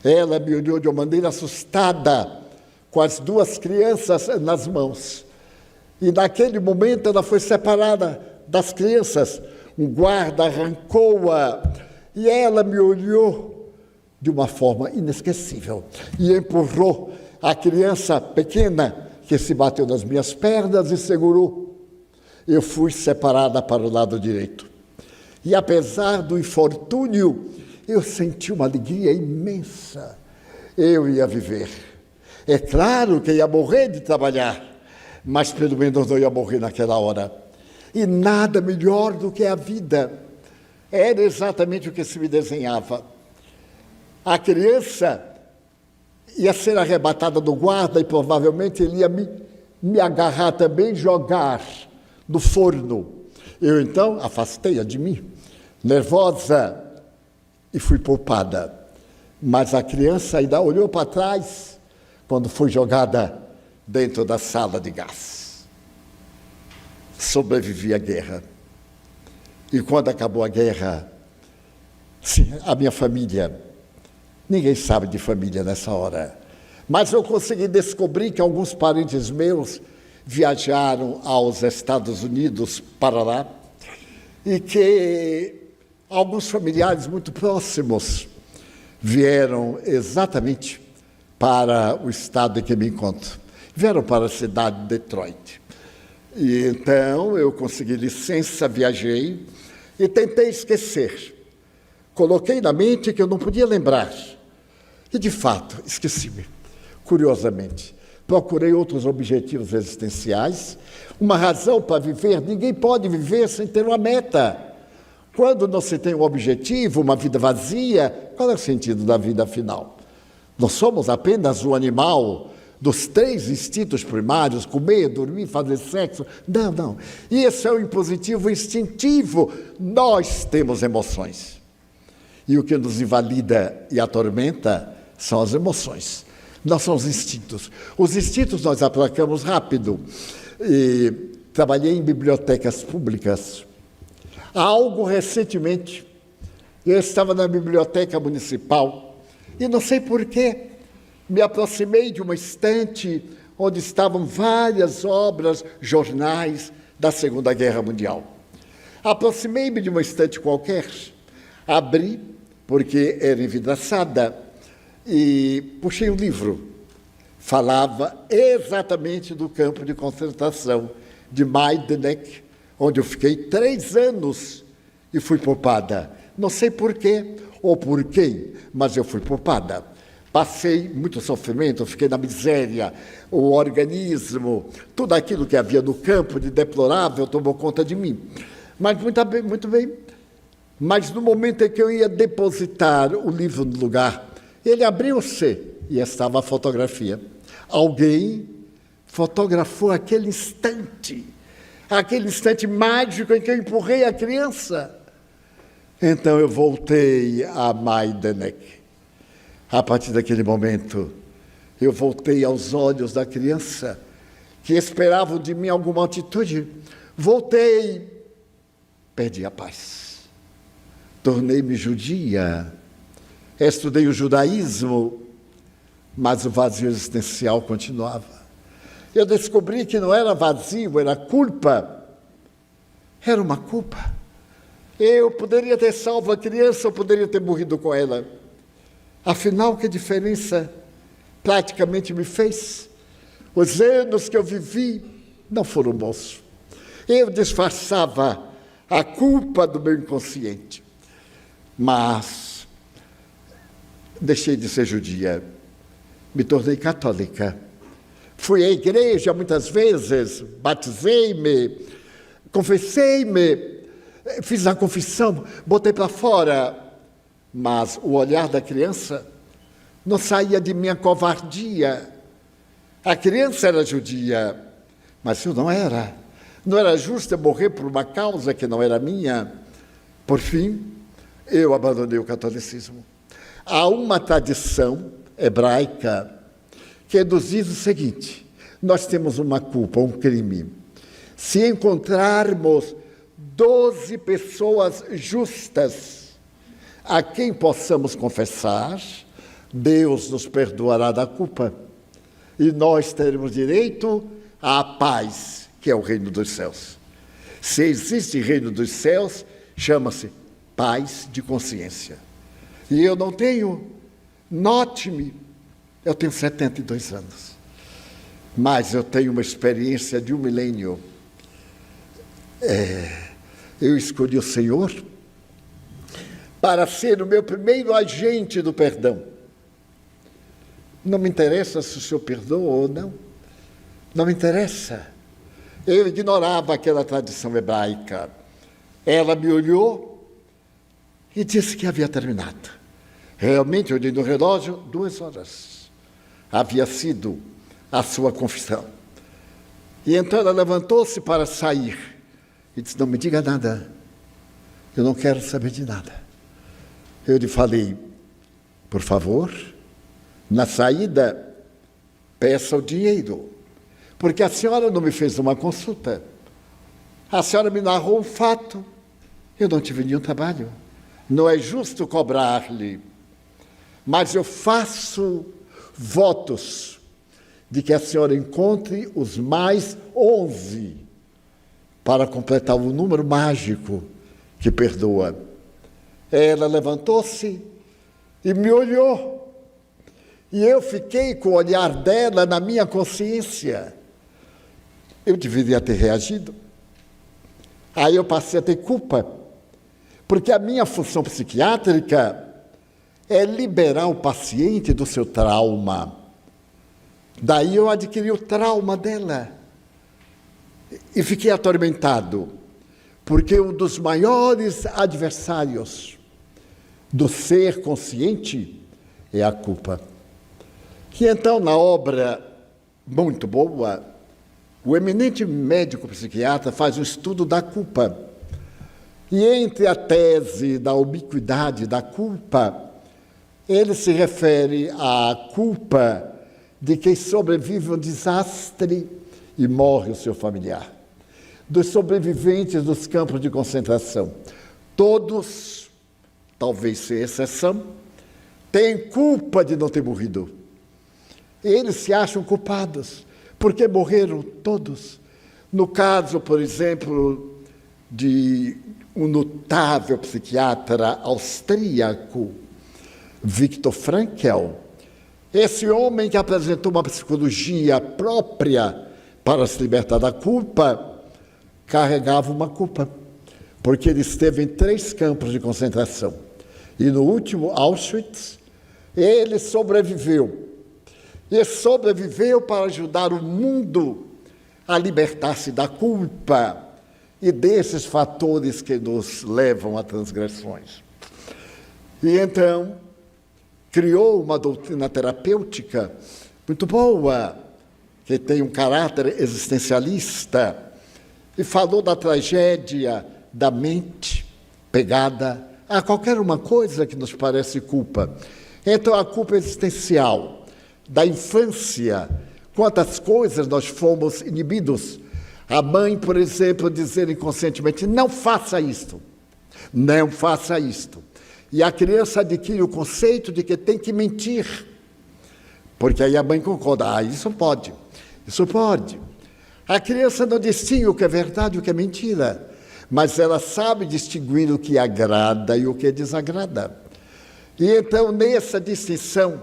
Ela me olhou de uma maneira assustada, com as duas crianças nas mãos. E naquele momento ela foi separada das crianças. Um guarda arrancou-a e ela me olhou de uma forma inesquecível e empurrou a criança pequena que se bateu nas minhas pernas e segurou. Eu fui separada para o lado direito. E apesar do infortúnio, eu senti uma alegria imensa. Eu ia viver. É claro que ia morrer de trabalhar, mas pelo menos não ia morrer naquela hora. E nada melhor do que a vida. Era exatamente o que se me desenhava. A criança ia ser arrebatada do guarda e provavelmente ele ia me agarrar também e jogar no forno. Eu então afastei-a de mim, nervosa, e fui poupada. Mas a criança ainda olhou para trás quando foi jogada dentro da sala de gás. Sobrevivi à guerra. E quando acabou a guerra, sim, a minha família, ninguém sabe de família nessa hora, mas eu consegui descobrir que alguns parentes meus viajaram aos Estados Unidos para lá e que alguns familiares muito próximos vieram exatamente para o estado em que me encontro. Vieram para a cidade de Detroit. E então eu consegui licença, viajei e tentei esquecer. Coloquei na mente que eu não podia lembrar. E, de fato, esqueci-me. Curiosamente, procurei outros objetivos existenciais. Uma razão para viver, ninguém pode viver sem ter uma meta. Quando não se tem um objetivo, uma vida vazia, qual é o sentido da vida afinal? Nós somos apenas um animal dos 3 instintos primários, comer, dormir, fazer sexo. Não, não. Isso é o impositivo instintivo. Nós temos emoções. E o que nos invalida e atormenta são as emoções. Não são os instintos. Os instintos nós aplacamos rápido. E trabalhei em bibliotecas públicas. Há algo recentemente, eu estava na biblioteca municipal e não sei porquê, me aproximei de uma estante onde estavam várias obras, jornais da Segunda Guerra Mundial. Aproximei-me de uma estante qualquer, abri, porque era envidraçada, e puxei um livro. Falava exatamente do campo de concentração de Majdanek, onde eu fiquei 3 anos e fui poupada. Não sei porquê ou por quem, mas eu fui poupada. Passei muito sofrimento, fiquei na miséria, o organismo, tudo aquilo que havia no campo de deplorável tomou conta de mim. Mas muito bem. Mas no momento em que eu ia depositar o livro no lugar, ele abriu-se e estava a fotografia. Alguém fotografou aquele instante mágico em que eu empurrei a criança. Então eu voltei a Majdanek. A partir daquele momento, eu voltei aos olhos da criança, que esperavam de mim alguma atitude. Voltei, perdi a paz. Tornei-me judia, estudei o judaísmo, mas o vazio existencial continuava. Eu descobri que não era vazio, era culpa. Era uma culpa. Eu poderia ter salvo a criança, eu poderia ter morrido com ela. Afinal, que diferença praticamente me fez? Os anos que eu vivi não foram bons. Eu disfarçava a culpa do meu inconsciente. Mas deixei de ser judia. me tornei católica. Fui à igreja muitas vezes, batizei-me, confessei-me, fiz a confissão, botei para fora. Mas o olhar da criança não saía de minha covardia. A criança era judia, mas eu não era. Não era justo eu morrer por uma causa que não era minha. Por fim, eu abandonei o catolicismo. Há uma tradição hebraica que nos diz o seguinte: nós temos uma culpa, um crime. Se encontrarmos 12 pessoas justas a quem possamos confessar, Deus nos perdoará da culpa e nós teremos direito à paz, que é o reino dos céus. Se existe reino dos céus, chama-se paz de consciência. E eu não tenho, note-me, eu tenho 72 anos, mas eu tenho uma experiência de 1 milênio. Eu escolhi o Senhor para ser o meu primeiro agente do perdão. Não me interessa se o Senhor perdoa ou não. Não me interessa. Eu ignorava aquela tradição hebraica. Ela me olhou e disse que havia terminado. Realmente, eu olhei no relógio, 2 horas. Havia sido a sua confissão. E então ela levantou-se para sair e disse: não me diga nada. Eu não quero saber de nada. Eu lhe falei: por favor, na saída, peça o dinheiro, porque a senhora não me fez uma consulta. A senhora me narrou um fato. Eu não tive nenhum trabalho. Não é justo cobrar-lhe. Mas eu faço votos de que a senhora encontre os mais 11 para completar o número mágico que perdoa. Ela levantou-se e me olhou. E eu fiquei com o olhar dela na minha consciência. Eu deveria ter reagido. Aí eu passei a ter culpa, porque a minha função psiquiátrica é liberar o paciente do seu trauma. Daí eu adquiri o trauma dela e fiquei atormentado, porque um dos maiores adversários do ser consciente é a culpa. E então, na obra muito boa, o eminente médico psiquiatra faz um estudo da culpa. E entre a tese da ubiquidade da culpa, ele se refere à culpa de quem sobrevive a um desastre e morre o seu familiar. Dos sobreviventes dos campos de concentração, todos, talvez sem exceção, têm culpa de não ter morrido. Eles se acham culpados, porque morreram todos. No caso, por exemplo, de um notável psiquiatra austríaco, Viktor Frankl, esse homem que apresentou uma psicologia própria para se libertar da culpa, carregava uma culpa, porque ele esteve em 3 campos de concentração. E no último, Auschwitz, ele sobreviveu. E sobreviveu para ajudar o mundo a libertar-se da culpa e desses fatores que nos levam a transgressões. E então, criou uma doutrina terapêutica muito boa, que tem um caráter existencialista, e falou da tragédia da mente pegada a qualquer uma coisa que nos parece culpa. Então, a culpa existencial da infância, quantas coisas nós fomos inibidos. A mãe, por exemplo, dizer inconscientemente: não faça isto, não faça isto. E a criança adquire o conceito de que tem que mentir, porque aí a mãe concorda: isso pode, isso pode. A criança não distingue o que é verdade e o que é mentira, mas ela sabe distinguir o que agrada e o que desagrada. E então, nessa distinção,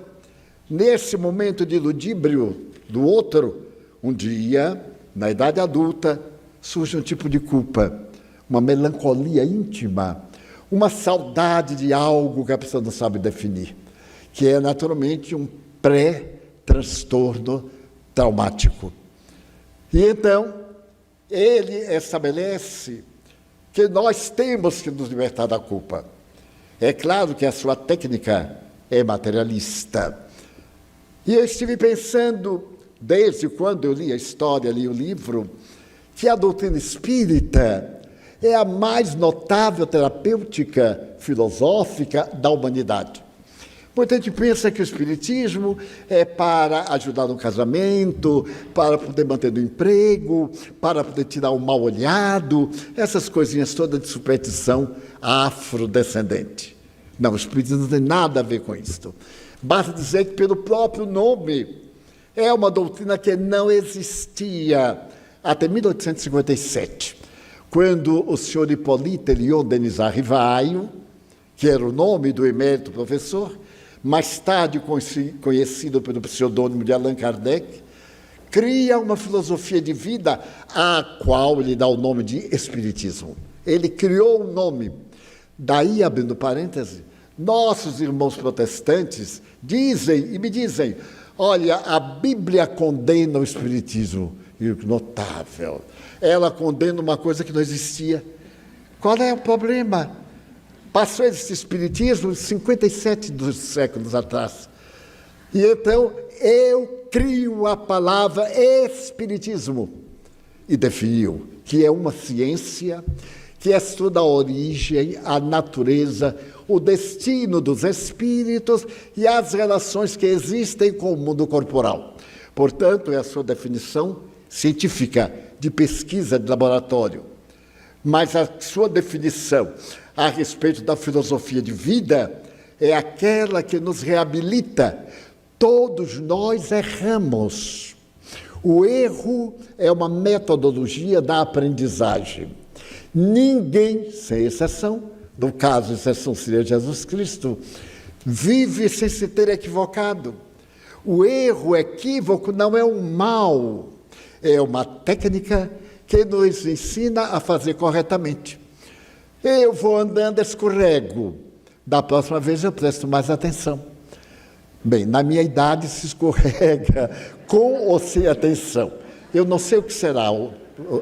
nesse momento de ludíbrio do outro, um dia, na idade adulta, surge um tipo de culpa, uma melancolia íntima, uma saudade de algo que a pessoa não sabe definir, que é naturalmente um transtorno traumático. E então, ele estabelece que nós temos que nos libertar da culpa. É claro que a sua técnica é materialista. E eu estive pensando, desde quando eu li a história, li o livro, que a doutrina espírita é a mais notável terapêutica filosófica da humanidade. Muita gente pensa que o espiritismo é para ajudar no casamento, para poder manter o emprego, para poder tirar o mal olhado, essas coisinhas todas de superstição afrodescendente. Não, o espiritismo não tem nada a ver com isso. Basta dizer que pelo próprio nome é uma doutrina que não existia até 1857, quando o senhor Hippolyte Léon Denis Rivaio, que era o nome do emérito professor, mais tarde conhecido pelo pseudônimo de Allan Kardec, cria uma filosofia de vida a qual ele dá o nome de Espiritismo. Ele criou um nome. Daí, abrindo parêntese, nossos irmãos protestantes dizem e me dizem, olha, a Bíblia condena o Espiritismo. E notável. Ela condena uma coisa que não existia. Qual é o problema? Passou esse espiritismo 57 dos séculos atrás. E então eu crio a palavra espiritismo e definiu que é uma ciência que estuda a origem, a natureza, o destino dos espíritos e as relações que existem com o mundo corporal. Portanto, é a sua definição científica de pesquisa de laboratório. Mas a sua definição a respeito da filosofia de vida é aquela que nos reabilita. Todos nós erramos. O erro é uma metodologia da aprendizagem. Ninguém, sem exceção, no caso, a exceção seria Jesus Cristo, vive sem se ter equivocado. O erro, o equívoco não é um mal, é uma técnica que nos ensina a fazer corretamente. Eu vou andando, escorrego. Da próxima vez eu presto mais atenção. Bem, na minha idade se escorrega com ou sem atenção. Eu não sei o que será.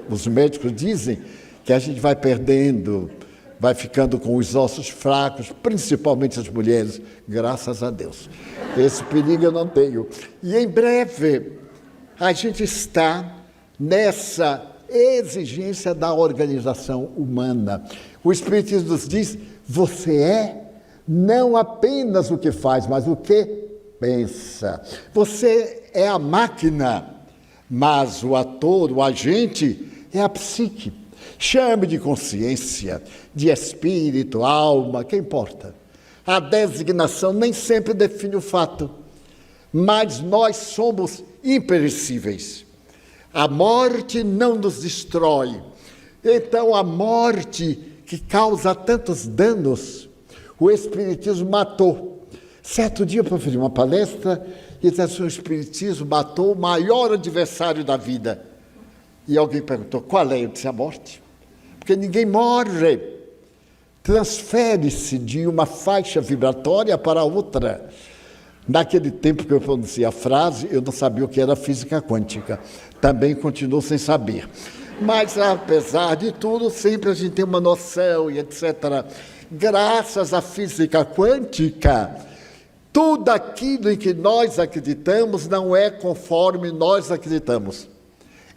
Os médicos dizem que a gente vai perdendo, vai ficando com os ossos fracos, principalmente as mulheres, graças a Deus. Esse perigo eu não tenho. E em breve a gente está nessa exigência da organização humana. O Espiritismo nos diz, você é não apenas o que faz, mas o que pensa. Você é a máquina, mas o ator, o agente, é a psique. Chame de consciência, de espírito, alma, que importa? A designação nem sempre define o fato, mas nós somos imperecíveis. A morte não nos destrói. Então, a morte que causa tantos danos, o Espiritismo matou. Certo dia eu proferi uma palestra e disse assim, o Espiritismo matou o maior adversário da vida. E alguém perguntou, qual é? Eu disse, a morte. Porque ninguém morre. Transfere-se de uma faixa vibratória para outra. Naquele tempo que eu pronunciei a frase, eu não sabia o que era física quântica. Também continuo sem saber. Mas, apesar de tudo, sempre a gente tem uma noção e etc. Graças à física quântica, tudo aquilo em que nós acreditamos não é conforme nós acreditamos.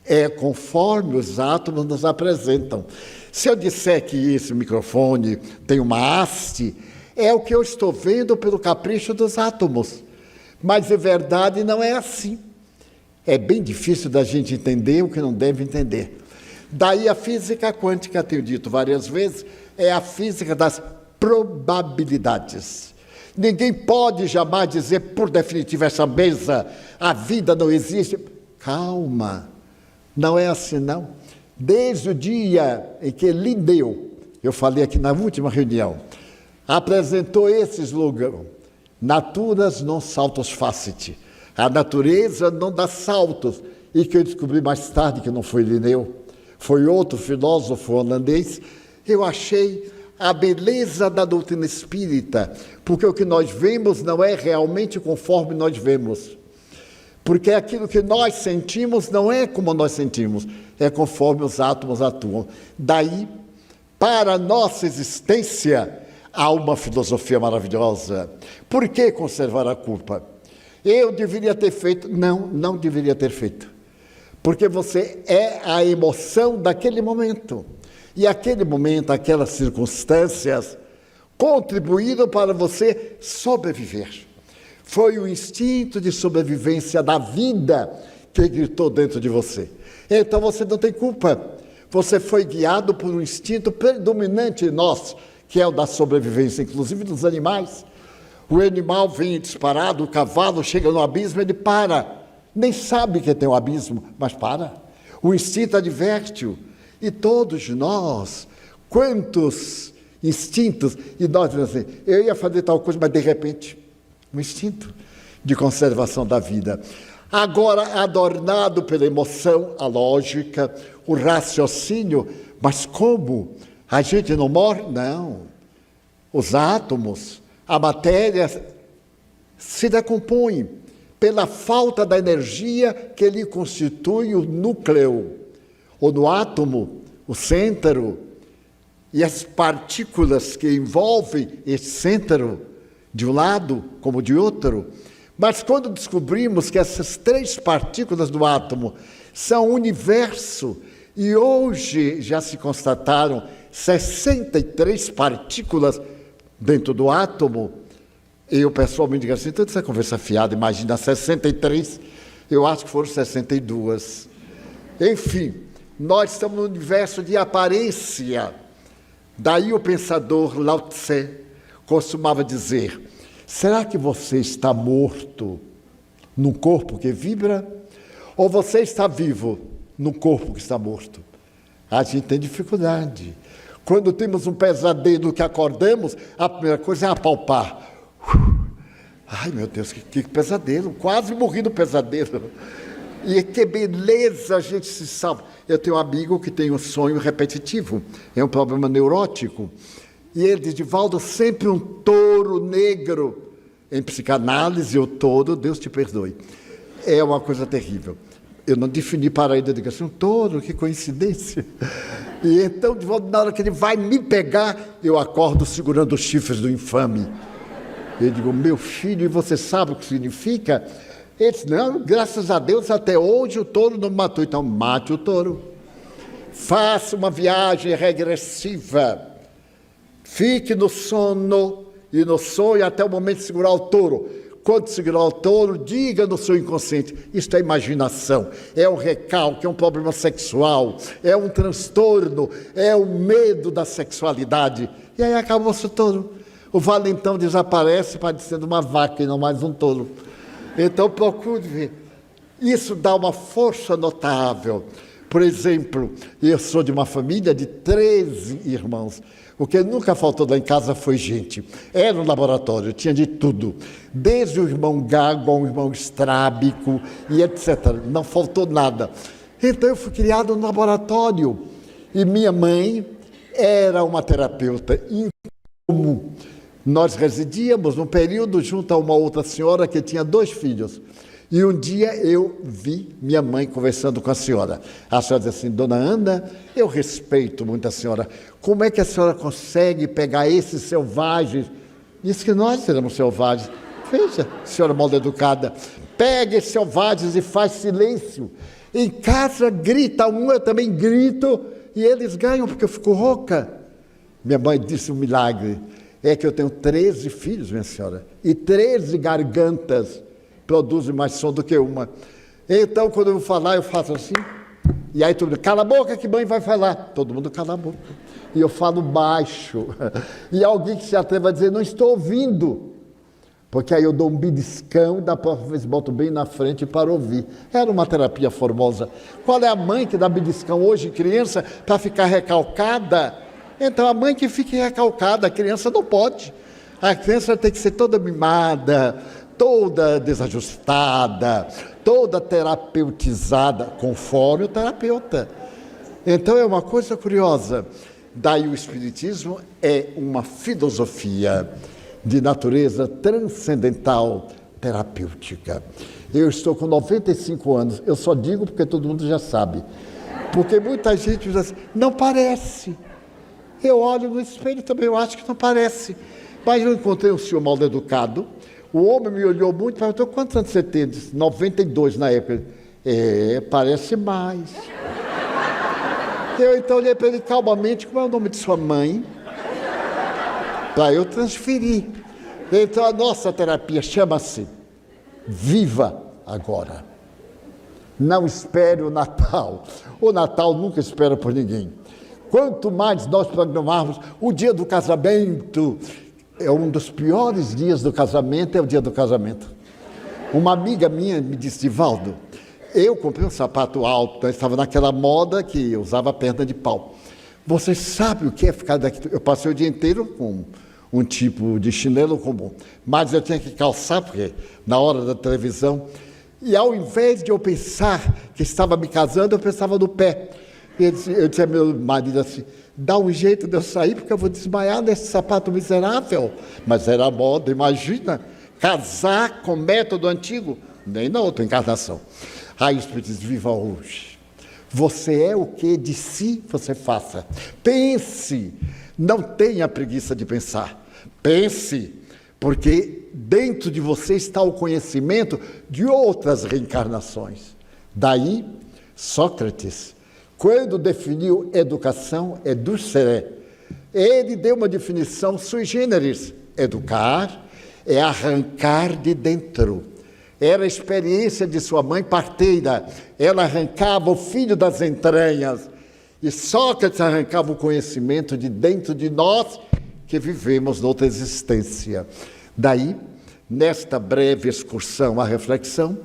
É conforme os átomos nos apresentam. Se eu disser que esse microfone tem uma haste, é o que eu estou vendo pelo capricho dos átomos. Mas, em verdade, não é assim. É bem difícil da gente entender o que não deve entender. Daí a física quântica, tenho dito várias vezes, é a física das probabilidades. Ninguém pode jamais dizer, por definitivo, essa mesa, a vida não existe. Calma, não é assim não. Desde o dia em que Linneu, eu falei aqui na última reunião, apresentou esse slogan, Naturas non saltus facit, a natureza não dá saltos, e que eu descobri mais tarde que não foi Linneu, foi outro filósofo holandês. Eu achei a beleza da doutrina espírita, porque o que nós vemos não é realmente conforme nós vemos. Porque aquilo que nós sentimos não é como nós sentimos, é conforme os átomos atuam. Daí, para a nossa existência, há uma filosofia maravilhosa. Por que conservar a culpa? Eu deveria ter feito. Não, não deveria ter feito. Porque você é a emoção daquele momento. E aquele momento, aquelas circunstâncias, contribuíram para você sobreviver. Foi o instinto de sobrevivência da vida que gritou dentro de você. Então você não tem culpa. Você foi guiado por um instinto predominante em nós, que é o da sobrevivência, inclusive dos animais. O animal vem disparado, o cavalo chega no abismo, ele para. Nem sabe que tem um abismo, mas para. O instinto adverte-o. E todos nós, quantos instintos, e nós dizemos assim, eu ia fazer tal coisa, mas de repente, um instinto de conservação da vida. Agora, adornado pela emoção, a lógica, o raciocínio, mas como? A gente não morre? Não. Os átomos, a matéria se decompõe pela falta da energia que lhe constitui o núcleo, ou no átomo, o centro, e as partículas que envolvem esse centro, de um lado como de outro. Mas quando descobrimos que essas 3 partículas do átomo são o universo, e hoje já se constataram 63 partículas dentro do átomo, eu pessoalmente digo assim, toda essa conversa fiada, imagina 63, eu acho que foram 62. Enfim, nós estamos no universo de aparência. Daí o pensador Lao Tse costumava dizer, será que você está morto num corpo que vibra? Ou você está vivo num corpo que está morto? A gente tem dificuldade. Quando temos um pesadelo que acordamos, a primeira coisa é apalpar. Ai, meu Deus, que pesadelo. Quase morri no pesadelo. E que beleza a gente se salva. Eu tenho um amigo que tem um sonho repetitivo. É um problema neurótico. E ele diz, Divaldo, sempre um touro negro. Em psicanálise, o touro, Deus te perdoe. É uma coisa terrível. Eu não defini para ele, eu digo assim, um touro, que coincidência. E então, Divaldo, na hora que ele vai me pegar, eu acordo segurando os chifres do infame. Eu digo, meu filho, e você sabe o que significa? Ele disse, não, graças a Deus, até hoje o touro não me matou. Então, mate o touro. Faça uma viagem regressiva. Fique no sono e no sonho até o momento de segurar o touro. Quando segurar o touro, diga no seu inconsciente, isto é imaginação, é um recalque, é um problema sexual, é um transtorno, é o medo da sexualidade. E aí acabou-se o touro. O valentão desaparece, parecendo uma vaca e não mais um touro. Então procure ver. Isso dá uma força notável. Por exemplo, eu sou de uma família de 13 irmãos. O que nunca faltou lá em casa foi gente. Era um laboratório, tinha de tudo. Desde o irmão gago ao irmão estrábico e etc. Não faltou nada. Então eu fui criado no laboratório. E minha mãe era uma terapeuta incomum. Nós residíamos num período junto a uma outra senhora que tinha 2 filhos. E um dia eu vi minha mãe conversando com a senhora. A senhora disse assim, dona Ana, eu respeito muito a senhora. Como é que a senhora consegue pegar esses selvagens? Disse que nós seremos selvagens. Veja, senhora mal educada, pega esses selvagens e faz silêncio. Em casa grita um, eu também grito, e eles ganham porque eu fico rouca. Minha mãe disse um milagre. É que eu tenho 13 filhos, minha senhora, e 13 gargantas produzem mais som do que uma. Então, quando eu vou falar, eu faço assim, e aí todo mundo, cala a boca que mãe vai falar. Todo mundo cala a boca. E eu falo baixo. E alguém que se atreva a dizer, não estou ouvindo. Porque aí eu dou um beliscão, da próxima vez boto bem na frente para ouvir. Era uma terapia formosa. Qual é a mãe que dá beliscão hoje, criança, para ficar recalcada? Então, a mãe que fica recalcada, a criança não pode. A criança tem que ser toda mimada, toda desajustada, toda terapeutizada, conforme o terapeuta. Então, é uma coisa curiosa. Daí o Espiritismo é uma filosofia de natureza transcendental, terapêutica. Eu estou com 95 anos, eu só digo porque todo mundo já sabe. Porque muita gente diz assim, não parece. Eu olho no espelho também, eu acho que não parece. Mas eu encontrei um senhor mal educado, o homem me olhou muito e perguntou, quantos anos você tem? Eu disse, 92 na época. Parece mais. Eu então olhei para ele calmamente, como é o nome de sua mãe? Para eu transferir. Então a nossa terapia chama-se Viva Agora. Não espere o Natal. O Natal nunca espera por ninguém. Quanto mais nós programarmos o dia do casamento, é um dos piores dias do casamento, é o dia do casamento. Uma amiga minha me disse, Divaldo, eu comprei um sapato alto, estava naquela moda que eu usava perna de pau. Você sabe o que é ficar daqui? Eu passei o dia inteiro com um tipo de chinelo comum, mas eu tinha que calçar, porque na hora da televisão, e ao invés de eu pensar que estava me casando, eu pensava no pé. Eu disse ao meu marido assim, dá um jeito de eu sair, porque eu vou desmaiar nesse sapato miserável. Mas era moda, imagina, casar com método antigo, nem na outra encarnação. Aí o Espírito diz, viva hoje. Você é o que de si você faça. Pense, não tenha preguiça de pensar. Pense, porque dentro de você está o conhecimento de outras reencarnações. Daí, Sócrates, quando definiu educação, eduscere, ele deu uma definição sui generis. Educar é arrancar de dentro. Era a experiência de sua mãe parteira. Ela arrancava o filho das entranhas. E Sócrates arrancava o conhecimento de dentro de nós que vivemos noutra existência. Daí, nesta breve excursão à reflexão,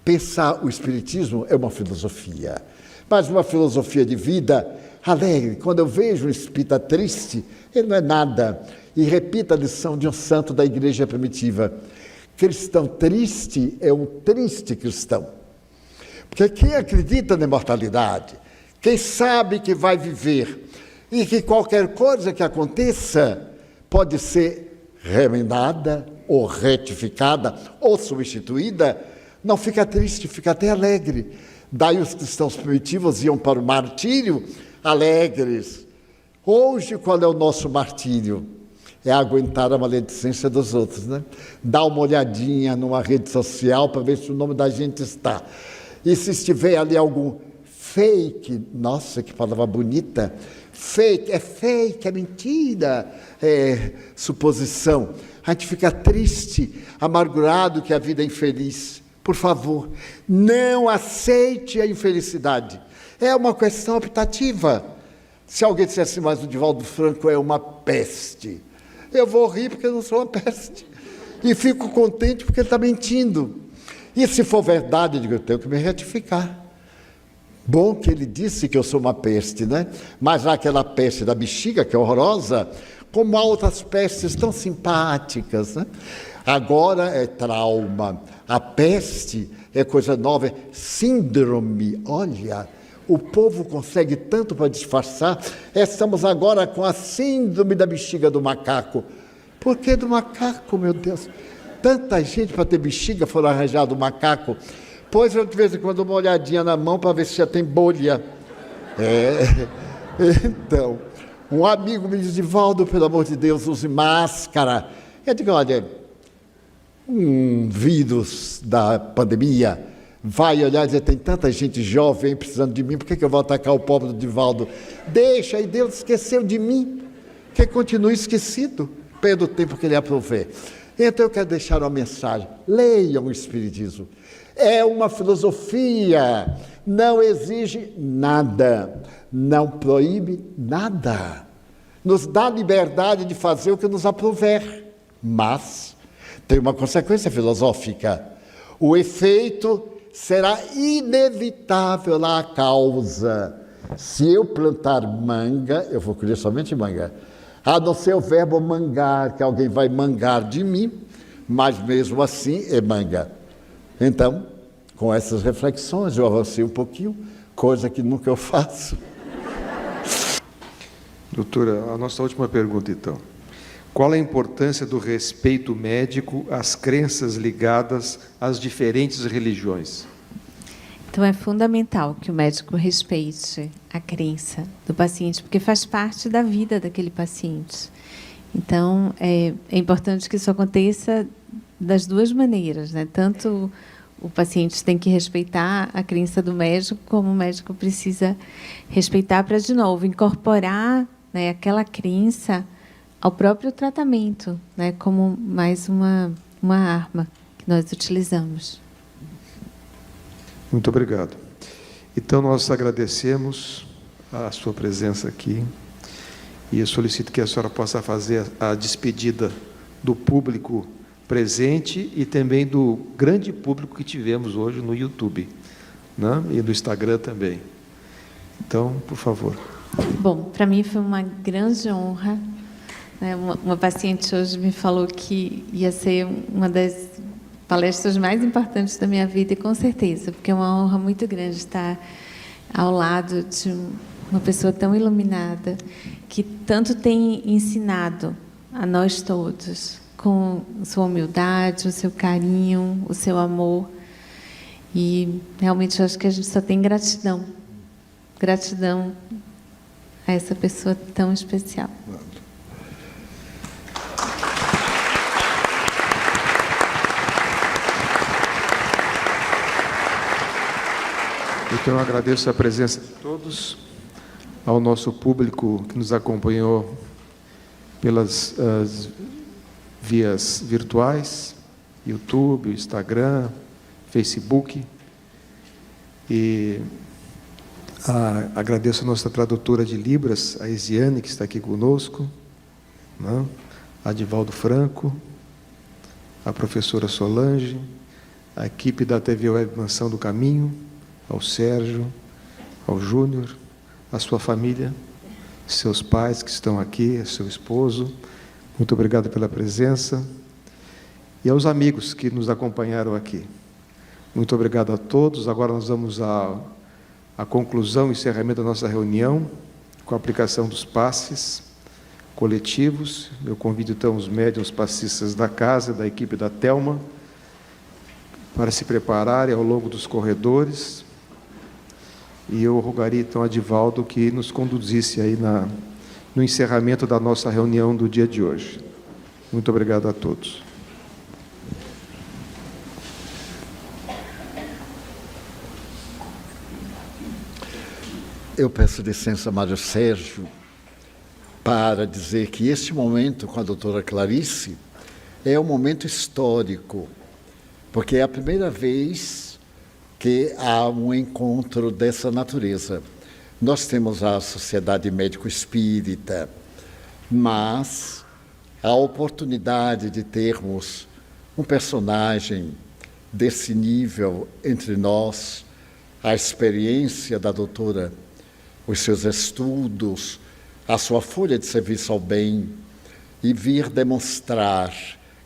pensar o Espiritismo é uma filosofia, mas uma filosofia de vida alegre. Quando eu vejo um espírita triste, ele não é nada. E repita a lição de um santo da igreja primitiva. Cristão triste é um triste cristão. Porque quem acredita na imortalidade, quem sabe que vai viver e que qualquer coisa que aconteça pode ser remendada ou retificada ou substituída, não fica triste, fica até alegre. Daí os cristãos primitivos iam para o martírio alegres. Hoje, qual é o nosso martírio? É aguentar a maledicência dos outros, né? Dá uma olhadinha numa rede social para ver se o nome da gente está. E se estiver ali algum fake, nossa, que palavra bonita, fake, é mentira, é suposição. A gente fica triste, amargurado que a vida é infeliz. Por favor, não aceite a infelicidade. É uma questão optativa. Se alguém disser assim, mas o Divaldo Franco é uma peste, eu vou rir porque eu não sou uma peste. E fico contente porque ele está mentindo. E se for verdade, eu digo, eu tenho que me retificar. Bom que ele disse que eu sou uma peste, né? Mas há aquela peste da bexiga, que é horrorosa, como há outras pestes tão simpáticas, né? Agora é trauma. A peste é coisa nova, é síndrome. Olha, o povo consegue tanto para disfarçar. Estamos agora com a síndrome da bexiga do macaco. Por que do macaco, meu Deus? Tanta gente para ter bexiga foram arranjar do macaco. Pois eu de vez em quando dou uma olhadinha na mão para ver se já tem bolha. Então, um amigo me diz, Divaldo, pelo amor de Deus, use máscara. Eu digo, olha, um vírus da pandemia vai olhar e dizer, tem tanta gente jovem precisando de mim, por que eu vou atacar o pobre do Divaldo? Deixa, e Deus esqueceu de mim, que continue esquecido, pelo tempo que ele aprovei. Então eu quero deixar uma mensagem, leiam o Espiritismo. É uma filosofia, não exige nada, não proíbe nada, nos dá liberdade de fazer o que nos aprouver, mas tem uma consequência filosófica. O efeito será inevitável à causa. Se eu plantar manga, eu vou colher somente manga, a não ser o verbo mangar, que alguém vai mangar de mim, mas mesmo assim é manga. Então, com essas reflexões, eu avancei um pouquinho, coisa que nunca eu faço. Doutora, a nossa última pergunta, então. Qual a importância do respeito médico às crenças ligadas às diferentes religiões? Então, é fundamental que o médico respeite a crença do paciente, porque faz parte da vida daquele paciente. Então, é importante que isso aconteça das duas maneiras, né? Tanto o paciente tem que respeitar a crença do médico, como o médico precisa respeitar para, de novo, incorporar, né, aquela crença ao próprio tratamento, né, como mais uma arma que nós utilizamos. Muito obrigado. Então, nós agradecemos a sua presença aqui e eu solicito que a senhora possa fazer a despedida do público presente e também do grande público que tivemos hoje no YouTube, né? E no Instagram também. Então, por favor. Bom, para mim foi uma grande honra, né? Uma paciente hoje me falou que ia ser uma das palestras mais importantes da minha vida, e com certeza, porque é uma honra muito grande estar ao lado de uma pessoa tão iluminada, que tanto tem ensinado a nós todos, com sua humildade, o seu carinho, o seu amor. E realmente eu acho que a gente só tem gratidão. Gratidão a essa pessoa tão especial. Então, eu agradeço a presença de todos, ao nosso público que nos acompanhou pelas vias virtuais, YouTube, Instagram, Facebook. E agradeço a nossa tradutora de Libras, a Isiane, que está aqui conosco, né? A Divaldo Franco, a professora Solange, a equipe da TV Web Mansão do Caminho, ao Sérgio, ao Júnior, a sua família, seus pais que estão aqui, seu esposo. Muito obrigado pela presença. E aos amigos que nos acompanharam aqui. Muito obrigado a todos. Agora nós vamos à conclusão e encerramento da nossa reunião, com a aplicação dos passes coletivos. Eu convido então os médiuns passistas da casa, da equipe da Telma, para se prepararem ao longo dos corredores. E eu rogaria então a Divaldo que nos conduzisse aí no encerramento da nossa reunião do dia de hoje. Muito obrigado a todos. Eu peço licença, Mário Sérgio, para dizer que este momento com a doutora Clarice é um momento histórico, porque é a primeira vez que há um encontro dessa natureza. Nós temos a Sociedade Médico Espírita, mas a oportunidade de termos um personagem desse nível entre nós, a experiência da doutora, os seus estudos, a sua folha de serviço ao bem, e vir demonstrar,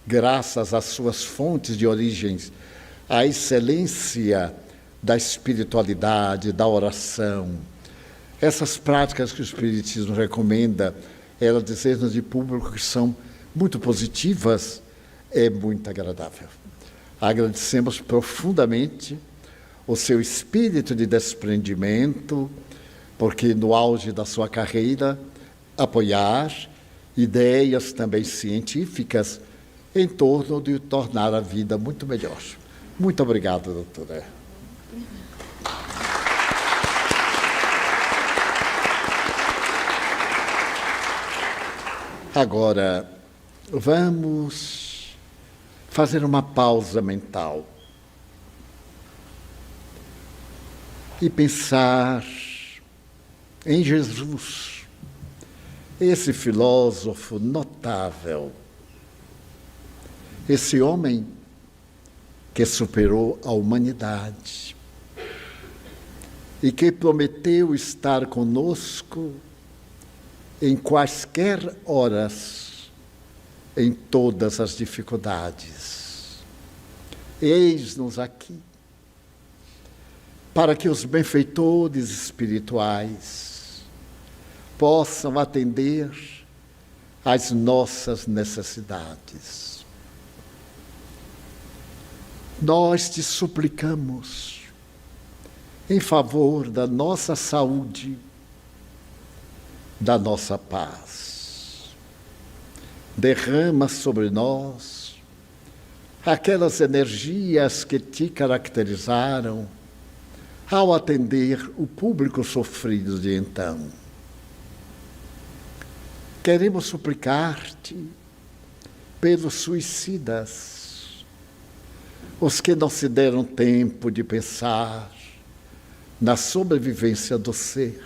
graças às suas fontes de origens, a excelência da espiritualidade, da oração. Essas práticas que o Espiritismo recomenda, ela dizer-nos de público que são muito positivas, é muito agradável. Agradecemos profundamente o seu espírito de desprendimento, porque no auge da sua carreira, apoiar ideias também científicas em torno de tornar a vida muito melhor. Muito obrigado, doutora. Agora, vamos fazer uma pausa mental e pensar em Jesus, esse filósofo notável, esse homem que superou a humanidade e que prometeu estar conosco em quaisquer horas, em todas as dificuldades. Eis-nos aqui, para que os benfeitores espirituais possam atender às nossas necessidades. Nós te suplicamos em favor da nossa saúde, da nossa paz. Derrama sobre nós aquelas energias que te caracterizaram ao atender o público sofrido de então. Queremos suplicar-te pelos suicidas, os que não se deram tempo de pensar na sobrevivência do ser,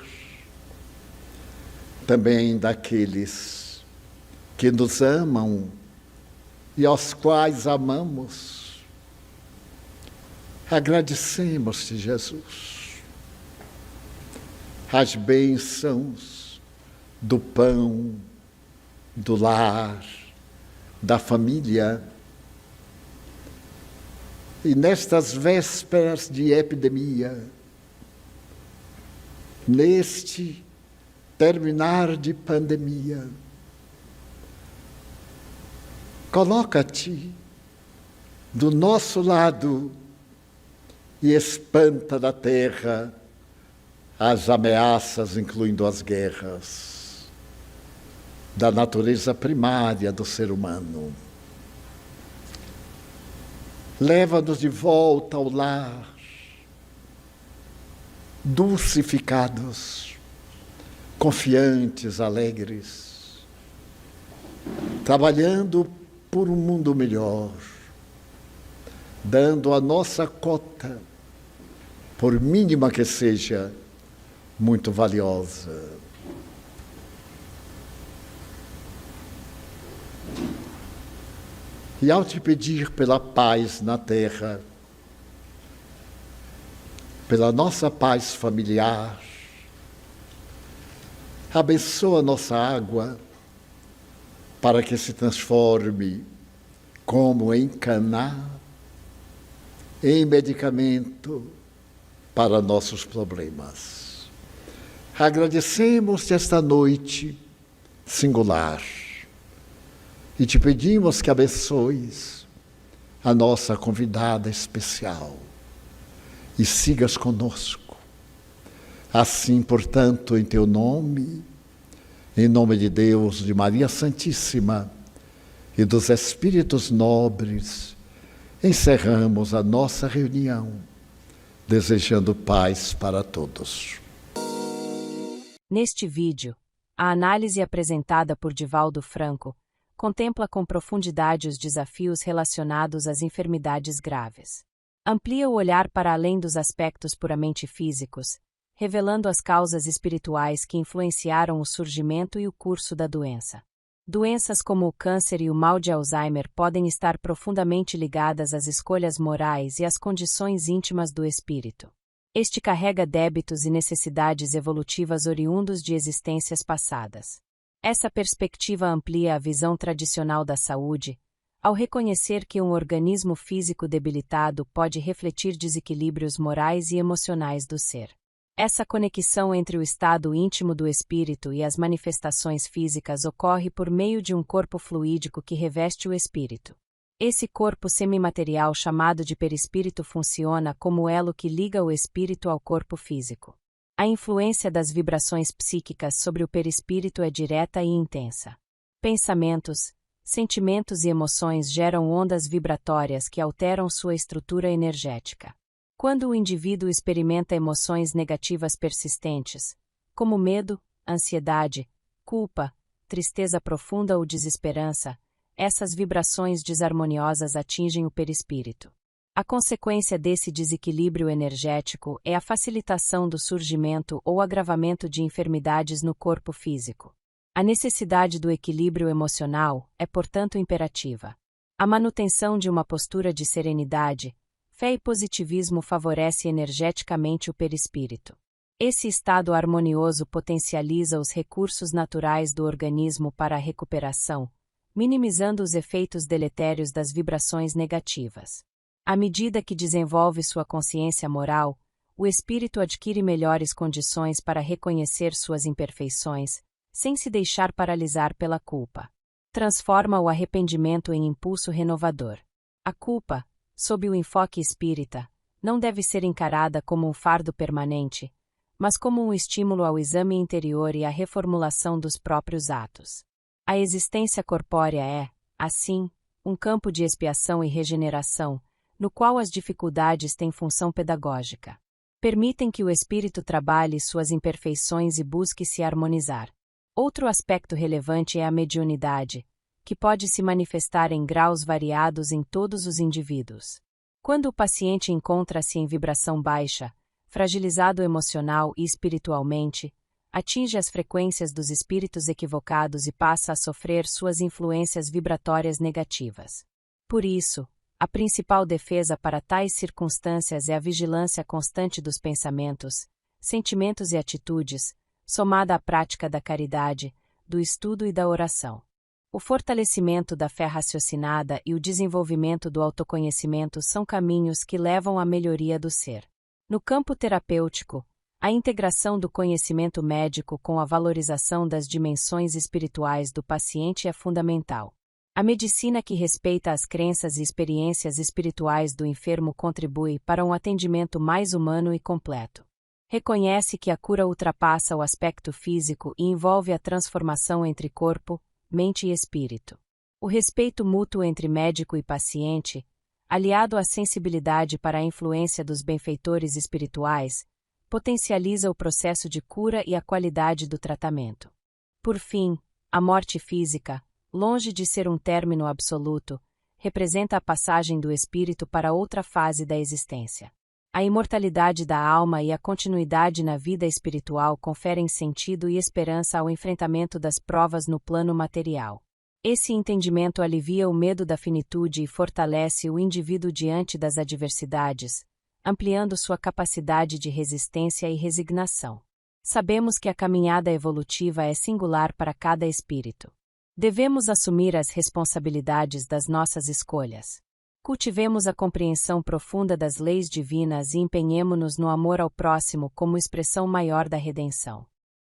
também daqueles que nos amam e aos quais amamos. Agradecemos-te, Jesus, as bênçãos do pão, do lar, da família. E nestas vésperas de epidemia, neste terminar de pandemia, coloca-te do nosso lado e espanta da terra as ameaças, incluindo as guerras, da natureza primária do ser humano. Leva-nos de volta ao lar, dulcificados, confiantes, alegres, trabalhando por um mundo melhor, dando a nossa cota, por mínima que seja, muito valiosa. E ao te pedir pela paz na terra, pela nossa paz familiar, abençoa nossa água para que se transforme, como em Caná, em medicamento para nossos problemas. Agradecemos-te esta noite singular e te pedimos que abençoes a nossa convidada especial e sigas conosco. Assim, portanto, em teu nome, em nome de Deus, de Maria Santíssima e dos Espíritos nobres, encerramos a nossa reunião, desejando paz para todos. Neste vídeo, a análise apresentada por Divaldo Franco contempla com profundidade os desafios relacionados às enfermidades graves. Amplia o olhar para além dos aspectos puramente físicos, revelando as causas espirituais que influenciaram o surgimento e o curso da doença. Doenças como o câncer e o mal de Alzheimer podem estar profundamente ligadas às escolhas morais e às condições íntimas do espírito. Este carrega débitos e necessidades evolutivas oriundos de existências passadas. Essa perspectiva amplia a visão tradicional da saúde, ao reconhecer que um organismo físico debilitado pode refletir desequilíbrios morais e emocionais do ser. Essa conexão entre o estado íntimo do espírito e as manifestações físicas ocorre por meio de um corpo fluídico que reveste o espírito. Esse corpo semimaterial chamado de perispírito funciona como elo que liga o espírito ao corpo físico. A influência das vibrações psíquicas sobre o perispírito é direta e intensa. Pensamentos, sentimentos e emoções geram ondas vibratórias que alteram sua estrutura energética. Quando o indivíduo experimenta emoções negativas persistentes, como medo, ansiedade, culpa, tristeza profunda ou desesperança, essas vibrações desarmoniosas atingem o perispírito. A consequência desse desequilíbrio energético é a facilitação do surgimento ou agravamento de enfermidades no corpo físico. A necessidade do equilíbrio emocional é, portanto, imperativa. A manutenção de uma postura de serenidade, fé e positivismo favorece energeticamente o perispírito. Esse estado harmonioso potencializa os recursos naturais do organismo para a recuperação, minimizando os efeitos deletérios das vibrações negativas. À medida que desenvolve sua consciência moral, o espírito adquire melhores condições para reconhecer suas imperfeições, sem se deixar paralisar pela culpa. Transforma o arrependimento em impulso renovador. A culpa, sob o enfoque espírita, não deve ser encarada como um fardo permanente, mas como um estímulo ao exame interior e à reformulação dos próprios atos. A existência corpórea é, assim, um campo de expiação e regeneração, no qual as dificuldades têm função pedagógica. Permitem que o espírito trabalhe suas imperfeições e busque se harmonizar. Outro aspecto relevante é a mediunidade, que pode se manifestar em graus variados em todos os indivíduos. Quando o paciente encontra-se em vibração baixa, fragilizado emocional e espiritualmente, atinge as frequências dos espíritos equivocados e passa a sofrer suas influências vibratórias negativas. Por isso, a principal defesa para tais circunstâncias é a vigilância constante dos pensamentos, sentimentos e atitudes, somada à prática da caridade, do estudo e da oração. O fortalecimento da fé raciocinada e o desenvolvimento do autoconhecimento são caminhos que levam à melhoria do ser. No campo terapêutico, a integração do conhecimento médico com a valorização das dimensões espirituais do paciente é fundamental. A medicina que respeita as crenças e experiências espirituais do enfermo contribui para um atendimento mais humano e completo. Reconhece que a cura ultrapassa o aspecto físico e envolve a transformação entre corpo, mente e espírito. O respeito mútuo entre médico e paciente, aliado à sensibilidade para a influência dos benfeitores espirituais, potencializa o processo de cura e a qualidade do tratamento. Por fim, a morte física, longe de ser um término absoluto, representa a passagem do espírito para outra fase da existência. A imortalidade da alma e a continuidade na vida espiritual conferem sentido e esperança ao enfrentamento das provas no plano material. Esse entendimento alivia o medo da finitude e fortalece o indivíduo diante das adversidades, ampliando sua capacidade de resistência e resignação. Sabemos que a caminhada evolutiva é singular para cada espírito. Devemos assumir as responsabilidades das nossas escolhas. Cultivemos a compreensão profunda das leis divinas e empenhemo-nos no amor ao próximo como expressão maior da redenção.